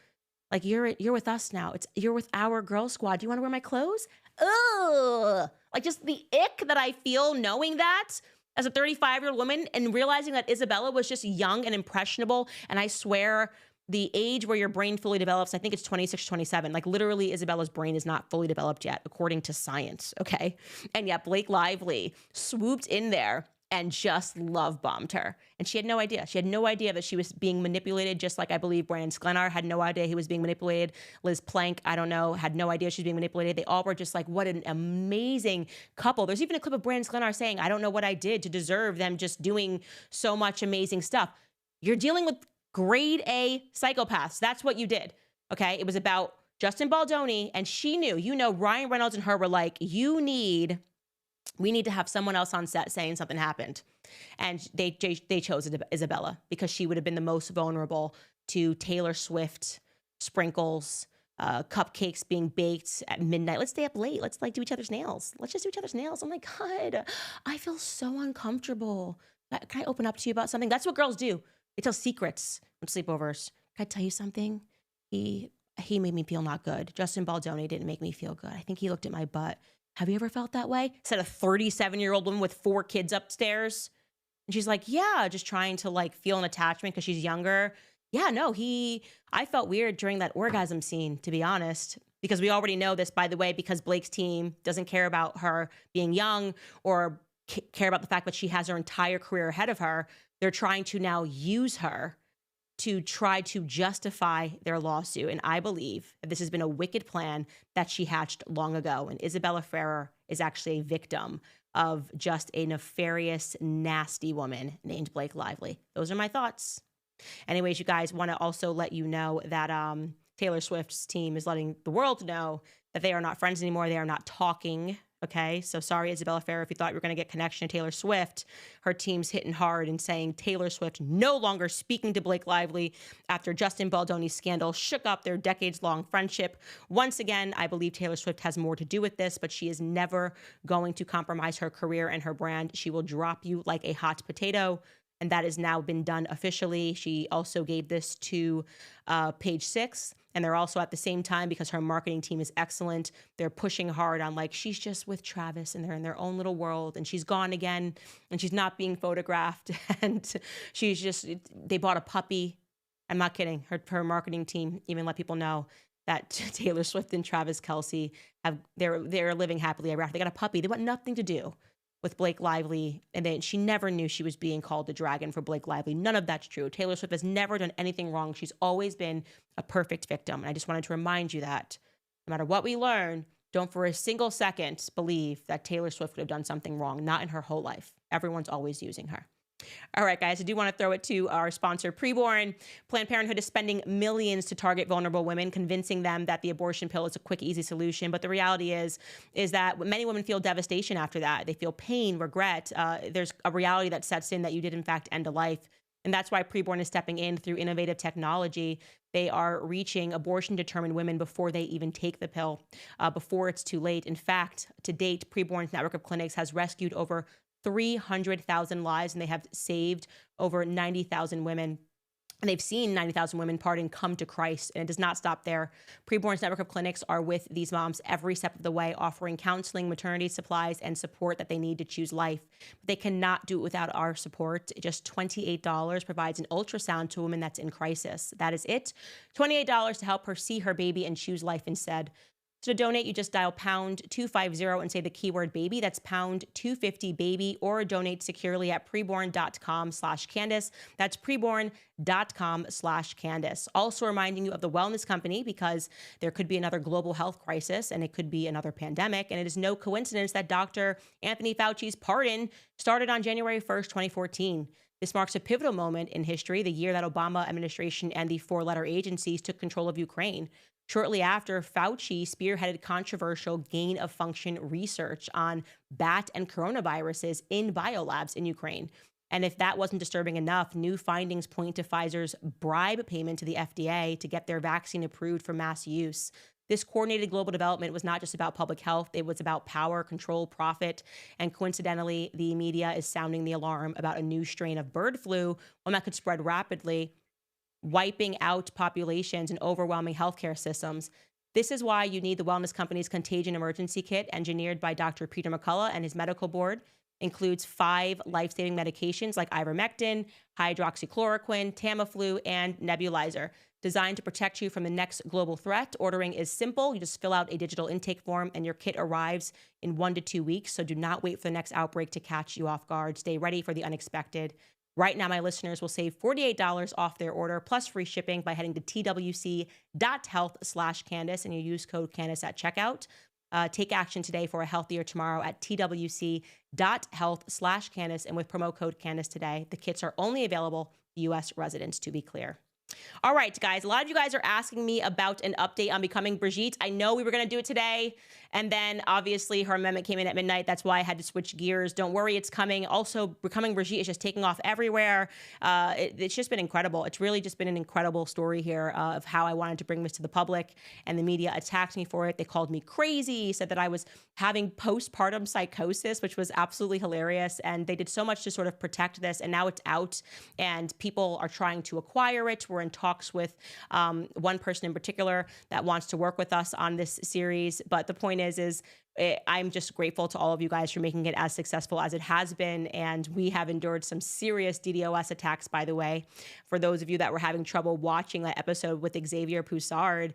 Like you're with us now. You're with our girl squad. Do you want to wear my clothes? Ugh. Like just the ick that I feel knowing that as a 35-year-old woman and realizing that Isabella was just young and impressionable. And I swear the age where your brain fully develops, I think it's 26, 27. Like literally Isabella's brain is not fully developed yet, according to science, okay? And yet Blake Lively swooped in there and just love bombed her. And she had no idea. She had no idea that she was being manipulated, just like I believe Brandon Sklenar had no idea he was being manipulated. Liz Plank, I don't know, had no idea she was being manipulated. They all were just like, what an amazing couple. There's even a clip of Brandon Sklenar saying, I don't know what I did to deserve them just doing so much amazing stuff. You're dealing with grade A psychopaths. That's what you did, okay? It was about Justin Baldoni, and she knew, you know, Ryan Reynolds and her were like, we need to have someone else on set saying something happened. And they chose Isabella because she would have been the most vulnerable to Taylor Swift sprinkles, cupcakes being baked at midnight. Let's stay up late. Let's like do each other's nails. Let's just do each other's nails. Oh my God, I feel so uncomfortable. Can I open up to you about something? That's what girls do. They tell secrets on sleepovers. Can I tell you something? He made me feel not good. Justin Baldoni didn't make me feel good. I think he looked at my butt. Have you ever felt that way? Said a 37-year-old woman with 4 kids upstairs. And she's like, yeah, just trying to like feel an attachment because she's younger. Yeah, no, I felt weird during that orgasm scene, to be honest, because we already know this, by the way, because Blake's team doesn't care about her being young or care about the fact that she has her entire career ahead of her. They're trying to now use her to try to justify their lawsuit. And I believe that this has been a wicked plan that she hatched long ago. And Isabella Ferrer is actually a victim of just a nefarious, nasty woman named Blake Lively. Those are my thoughts. Anyways, you guys, want to also let you know that Taylor Swift's team is letting the world know that they are not friends anymore. They are not talking. Okay, so sorry, Isabella Farah, if you thought you were going to get connection to Taylor Swift. Her team's hitting hard and saying Taylor Swift no longer speaking to Blake Lively after Justin Baldoni's scandal shook up their decades-long friendship. Once again, I believe Taylor Swift has more to do with this, but she is never going to compromise her career and her brand. She will drop you like a hot potato, and that has now been done officially. She also gave this to Page Six. And they're also at the same time, because her marketing team is excellent, they're pushing hard on like, she's just with Travis and they're in their own little world and she's gone again and she's not being photographed. And she's just, they bought a puppy. I'm not kidding. Her marketing team even let people know that Taylor Swift and Travis Kelce they're living happily ever after. They got a puppy. They want nothing to do with Blake Lively, and then she never knew she was being called the dragon for Blake Lively. None of that's true. Taylor Swift has never done anything wrong. She's always been a perfect victim. And I just wanted to remind you that no matter what we learn, don't for a single second believe that Taylor Swift would have done something wrong. Not in her whole life. Everyone's always using her. All right, guys, I do want to throw it to our sponsor, PreBorn. Planned Parenthood is spending millions to target vulnerable women, convincing them that the abortion pill is a quick, easy solution. But the reality is that many women feel devastation after that. They feel pain, regret. There's a reality that sets in that you did, in fact, end a life. And that's why PreBorn is stepping in through innovative technology. They are reaching abortion-determined women before they even take the pill, before it's too late. In fact, to date, PreBorn's network of clinics has rescued over 300,000 lives, and they have saved over 90,000 women. And they've seen 90,000 women, come to Christ, and it does not stop there. PreBorn's network of clinics are with these moms every step of the way, offering counseling, maternity supplies, and support that they need to choose life. But they cannot do it without our support. Just $28 provides an ultrasound to a woman that's in crisis. That is it. $28 to help her see her baby and choose life instead. So to donate, you just dial pound 250 and say the keyword baby. That's pound 250 baby, or donate securely at preborn.com/Candace. That's preborn.com/Candace. Also reminding you of the Wellness Company, because there could be another global health crisis and it could be another pandemic. And it is no coincidence that Dr. Anthony Fauci's pardon started on January 1st, 2014. This marks a pivotal moment in history, the year that Obama administration and the four-letter agencies took control of Ukraine. Shortly after, Fauci spearheaded controversial gain-of-function research on bat and coronaviruses in biolabs in Ukraine. And if that wasn't disturbing enough, new findings point to Pfizer's bribe payment to the FDA to get their vaccine approved for mass use. This coordinated global development was not just about public health. It was about power, control, profit. And coincidentally, the media is sounding the alarm about a new strain of bird flu, one that could spread rapidly, wiping out populations and overwhelming healthcare systems. This is why you need the Wellness Company's Contagion Emergency Kit, engineered by Dr. Peter McCullough and his medical board. Includes 5 life-saving medications like ivermectin, hydroxychloroquine, Tamiflu, and nebulizer, designed to protect you from the next global threat. Ordering is simple. You just fill out a digital intake form and your kit arrives in 1 to 2 weeks. So do not wait for the next outbreak to catch you off guard. Stay ready for the unexpected. Right now, my listeners will save $48 off their order plus free shipping by heading to twc.health/Candace, and you use code Candace at checkout. Take action today for a healthier tomorrow at twc.health/Candace, and with promo code Candace today. The kits are only available to U.S. residents, to be clear. All right, guys, a lot of you guys are asking me about an update on Becoming Brigitte. I know we were going to do it today, and then obviously her amendment came in at midnight. That's why I had to switch gears. Don't worry, it's coming. Also, Becoming Brigitte is just taking off everywhere. It's just been incredible. It's really just been an incredible story here of how I wanted to bring this to the public, and the media attacked me for it. They called me crazy, said that I was having postpartum psychosis, which was absolutely hilarious, and they did so much to sort of protect this, and now it's out, and people are trying to acquire it. We're in talks with one person in particular that wants to work with us on this series. But the point is I'm just grateful to all of you guys for making it as successful as it has been. And we have endured some serious DDoS attacks, by the way. For those of you that were having trouble watching that episode with Xavier Poussard,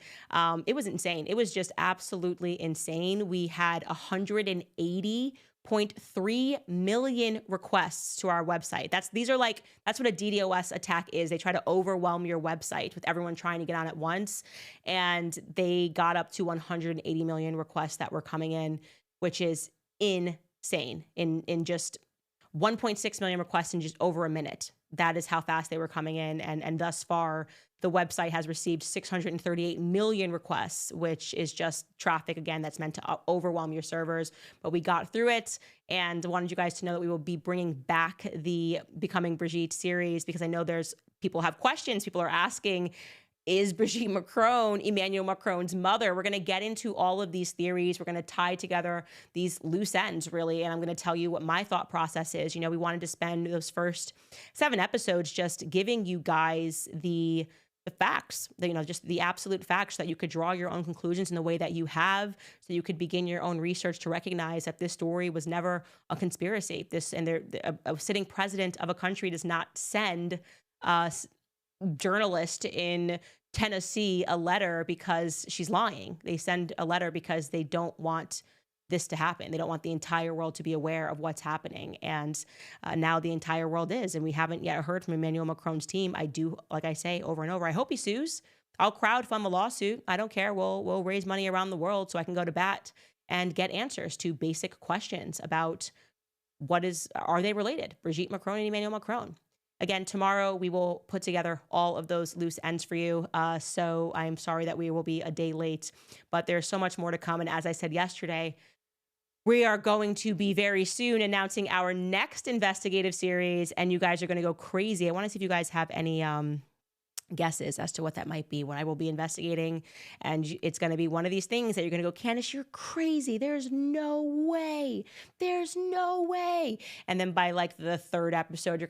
it was insane. It was just absolutely insane. We had 180.3 million requests to our website. That's what a DDoS attack is. They try to overwhelm your website with everyone trying to get on at once. And they got up to 180 million requests that were coming in, which is insane. insane in just 1.6 million requests in just over a minute. That is how fast they were coming in. And thus far, the website has received 638 million requests, which is just traffic, again, that's meant to overwhelm your servers. But we got through it, and wanted you guys to know that we will be bringing back the Becoming Brigitte series, because I know people have questions. People are asking, is Brigitte Macron Emmanuel Macron's mother? We're going to get into all of these theories. We're going to tie together these loose ends, really. And I'm going to tell you what my thought process is. We wanted to spend those first 7 episodes just giving you guys the facts, just the absolute facts, so that you could draw your own conclusions in the way that you have, so you could begin your own research to recognize that this story was never a conspiracy. A sitting president of a country does not send a journalist in Tennessee a letter because she's lying. They send a letter because they don't want this to happen. They don't want the entire world to be aware of what's happening. And now the entire world is, and we haven't yet heard from Emmanuel Macron's team. I do, like I say over and over, I hope he sues. I'll crowdfund a lawsuit. I don't care. We'll raise money around the world so I can go to bat and get answers to basic questions about are they related? Brigitte Macron and Emmanuel Macron. Again, tomorrow we will put together all of those loose ends for you. So I'm sorry that we will be a day late, but there's so much more to come. And as I said yesterday, we are going to be very soon announcing our next investigative series, and you guys are going to go crazy. I want to see if you guys have any guesses as to what that might be, what I will be investigating. And it's going to be one of these things that you're going to go, Candace, you're crazy. There's no way. There's no way. And then by like the 3rd episode,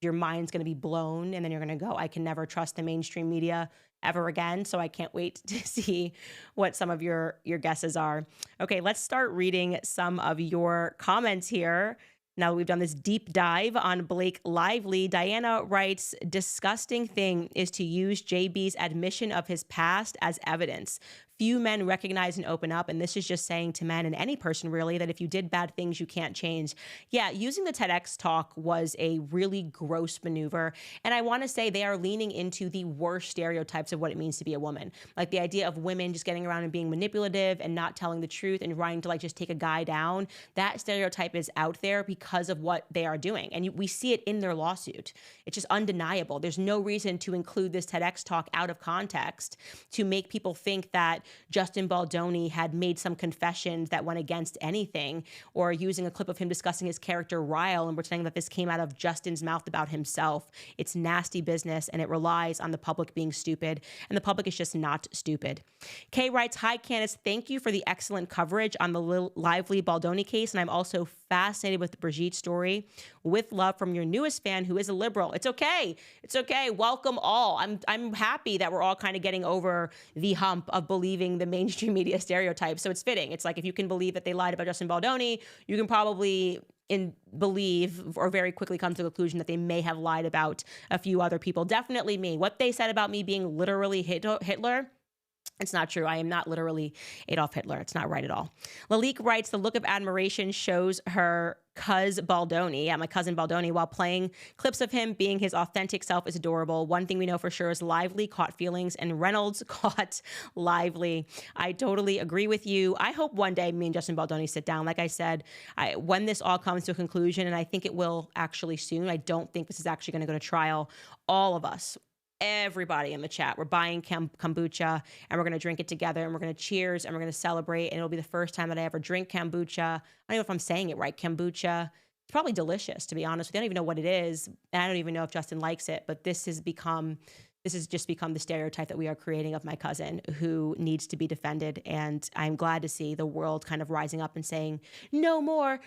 your mind's going to be blown, and then you're going to go, I can never trust the mainstream media ever again. So I can't wait to see what some of your guesses are. Okay, let's start reading some of your comments here. Now that we've done this deep dive on Blake Lively, Diana writes, disgusting thing is to use JB's admission of his past as evidence. Few men recognize and open up, and this is just saying to men and any person really that if you did bad things, you can't change. Yeah, using the TEDx talk was a really gross maneuver, and I want to say they are leaning into the worst stereotypes of what it means to be a woman. Like the idea of women just getting around and being manipulative and not telling the truth and trying to like just take a guy down. That stereotype is out there because of what they are doing, and we see it in their lawsuit. It's just undeniable. There's no reason to include this TEDx talk out of context to make people think that Justin Baldoni had made some confessions that went against anything, or using a clip of him discussing his character Ryle and pretending that this came out of Justin's mouth about himself. It's nasty business, and it relies on the public being stupid, and the public is just not stupid. Kay writes, hi, Candace. Thank you for the excellent coverage on the Lively Baldoni case, and I'm also fascinated with the Brigitte story. With love from your newest fan who is a liberal. It's okay. It's okay. Welcome all. I'm happy that we're all kind of getting over the hump of believing the mainstream media stereotypes. So it's fitting. It's like if you can believe that they lied about Justin Baldoni, you can probably believe or very quickly come to the conclusion that they may have lied about a few other people. Definitely me. What they said about me being literally Hitler, it's not true. I am not literally Adolf Hitler. It's not right at all. Lalique writes, the look of admiration shows her my cousin Baldoni, while playing clips of him being his authentic self is adorable. One thing we know for sure is Lively caught feelings and Reynolds caught Lively. I totally agree with you. I hope one day me and Justin Baldoni sit down. Like I said, when this all comes to a conclusion, and I think it will actually soon, I don't think this is actually going to go to trial. All of us, everybody in the chat, we're buying kombucha and we're going to drink it together, and we're going to cheers and we're going to celebrate. And it'll be the first time that I ever drink kombucha. I don't know if I'm saying it right. Kombucha. It's probably delicious, to be honest with you. I don't even know what it is. And I don't even know if Justin likes it, but this has just become the stereotype that we are creating of my cousin who needs to be defended. And I'm glad to see the world kind of rising up and saying, no more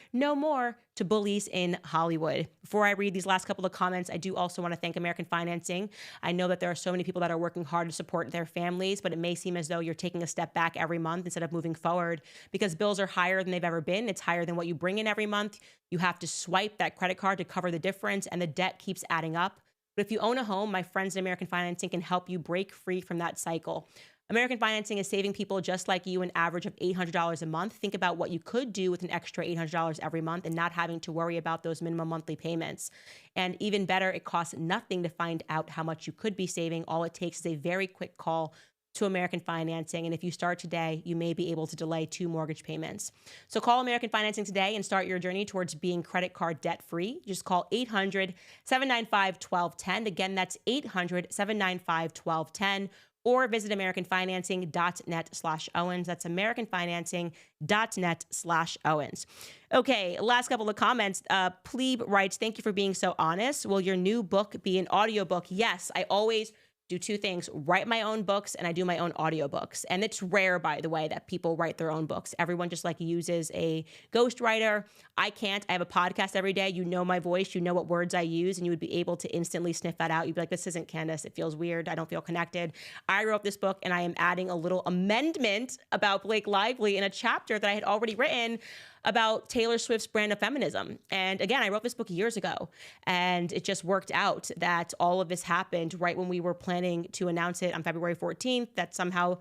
to bullies in Hollywood. Before I read these last couple of comments, I do also want to thank American Financing. I know that there are so many people that are working hard to support their families, but it may seem as though you're taking a step back every month instead of moving forward because bills are higher than they've ever been. It's higher than what you bring in every month. You have to swipe that credit card to cover the difference, and the debt keeps adding up. But if you own a home, my friends at American Financing can help you break free from that cycle. American Financing is saving people just like you an average of $800 a month. Think about what you could do with an extra $800 every month and not having to worry about those minimum monthly payments. And even better, it costs nothing to find out how much you could be saving. All it takes is a very quick call to American Financing. And if you start today, you may be able to delay 2 mortgage payments. So call American Financing today and start your journey towards being credit card debt-free. Just call 800-795-1210. Again, that's 800-795-1210. Or visit AmericanFinancing.net/Owens. That's AmericanFinancing.net/Owens. Okay, last couple of comments. Plebe writes, thank you for being so honest. Will your new book be an audiobook? Yes, I always do 2 things, write my own books and I do my own audiobooks. And it's rare, by the way, that people write their own books. Everyone just like uses a ghostwriter. I can't. I have a podcast every day. You know my voice. You know what words I use, and you would be able to instantly sniff that out. You'd be like, this isn't Candace. It feels weird. I don't feel connected. I wrote this book and I am adding a little amendment about Blake Lively in a chapter that I had already written about Taylor Swift's brand of feminism. And again, I wrote this book years ago, and it just worked out that all of this happened right when we were planning to announce it on February 14th, that somehow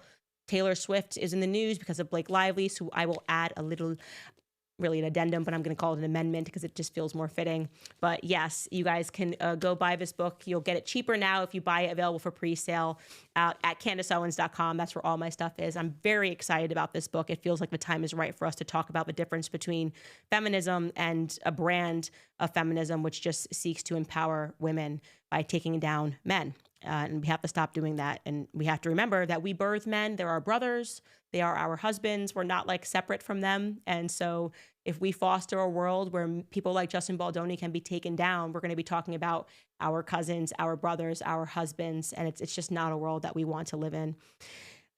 Taylor Swift is in the news because of Blake Lively. So I will add a little, really an addendum, but I'm going to call it an amendment because it just feels more fitting. But yes, you guys can go buy this book. You'll get it cheaper now if you buy it, available for pre-sale at CandaceOwens.com. That's where all my stuff is. I'm very excited about this book. It feels like the time is right for us to talk about the difference between feminism and a brand of feminism, which just seeks to empower women by taking down men. And we have to stop doing that. And we have to remember that we birth men. They're our brothers. They are our husbands. We're not like separate from them. And so if we foster a world where people like Justin Baldoni can be taken down, we're going to be talking about our cousins, our brothers, our husbands. And it's just not a world that we want to live in.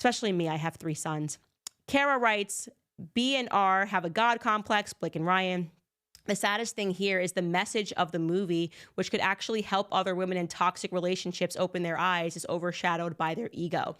Especially me. I have 3 sons. Kara writes, B and R have a God complex, Blake and Ryan. The saddest thing here is the message of the movie, which could actually help other women in toxic relationships open their eyes, is overshadowed by their ego.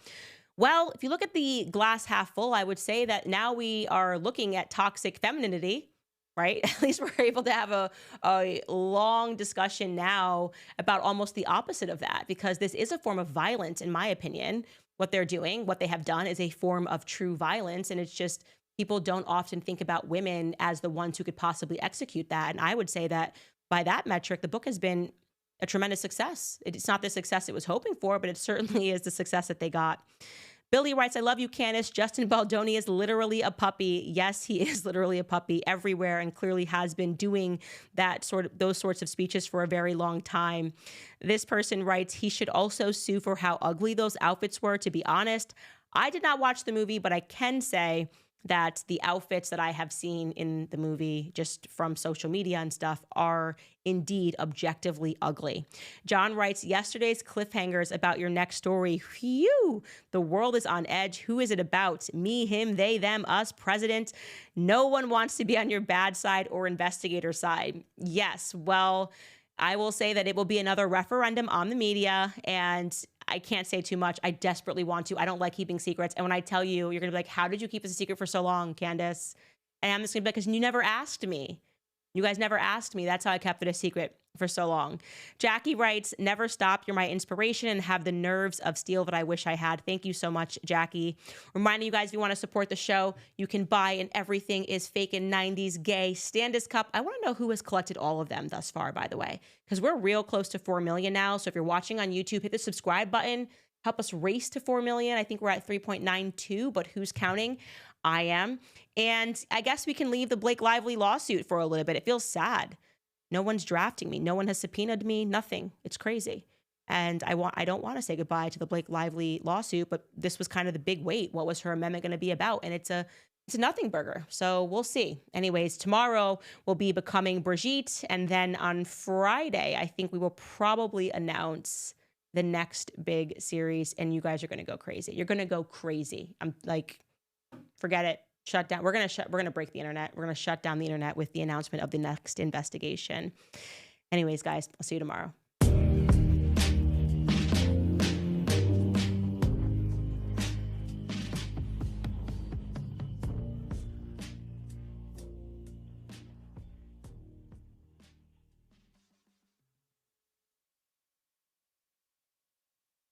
Well, if you look at the glass half full, I would say that now we are looking at toxic femininity, right? At least we're able to have a long discussion now about almost the opposite of that, because this is a form of violence, in my opinion. What they're doing, what they have done is a form of true violence. And it's just, people don't often think about women as the ones who could possibly execute that. And I would say that by that metric, the book has been a tremendous success. It's not the success it was hoping for, but it certainly is the success that they got. Billy writes, I love you, Candace. Justin Baldoni is literally a puppy. Yes, he is literally a puppy everywhere, and clearly has been doing those sorts of speeches for a very long time. This person writes, he should also sue for how ugly those outfits were. To be honest, I did not watch the movie, but I can say that the outfits that I have seen in the movie, just from social media and stuff, are indeed objectively ugly. John writes, yesterday's cliffhangers about your next story. Phew, the world is on edge. Who is it about? Me, him, they, them, us, president. No one wants to be on your bad side or investigator side. Yes, well, I will say that it will be another referendum on the media, and I can't say too much. I desperately want to. I don't like keeping secrets. And when I tell you, you're going to be like, how did you keep this a secret for so long, Candace? And I'm just going to be like, because you never asked me. You guys never asked me. That's how I kept it a secret for so long. Jackie writes, never stop. You're my inspiration and have the nerves of steel that I wish I had. Thank you so much, Jackie. Reminding you guys, if you want to support the show, you can buy an Everything is Fake in 90s Gay Standis Cup. I want to know who has collected all of them thus far, by the way, because we're real close to 4 million now. So if you're watching on YouTube, hit the subscribe button. Help us race to 4 million. I think we're at 3.92, but who's counting? I am. And I guess we can leave the Blake Lively lawsuit for a little bit. It feels sad. No one's drafting me. No one has subpoenaed me. Nothing. It's crazy. And I don't want to say goodbye to the Blake Lively lawsuit, but this was kind of the big weight. What was her amendment going to be about? And it's a nothing burger. So we'll see. Anyways, tomorrow will be Becoming Brigitte. And then on Friday, I think we will probably announce the next big series. And you guys are going to go crazy. You're going to go crazy. I'm like, forget it. Shut down. We're going to break the internet. We're going to shut down the internet with the announcement of the next investigation. Anyways, guys, I'll see you tomorrow.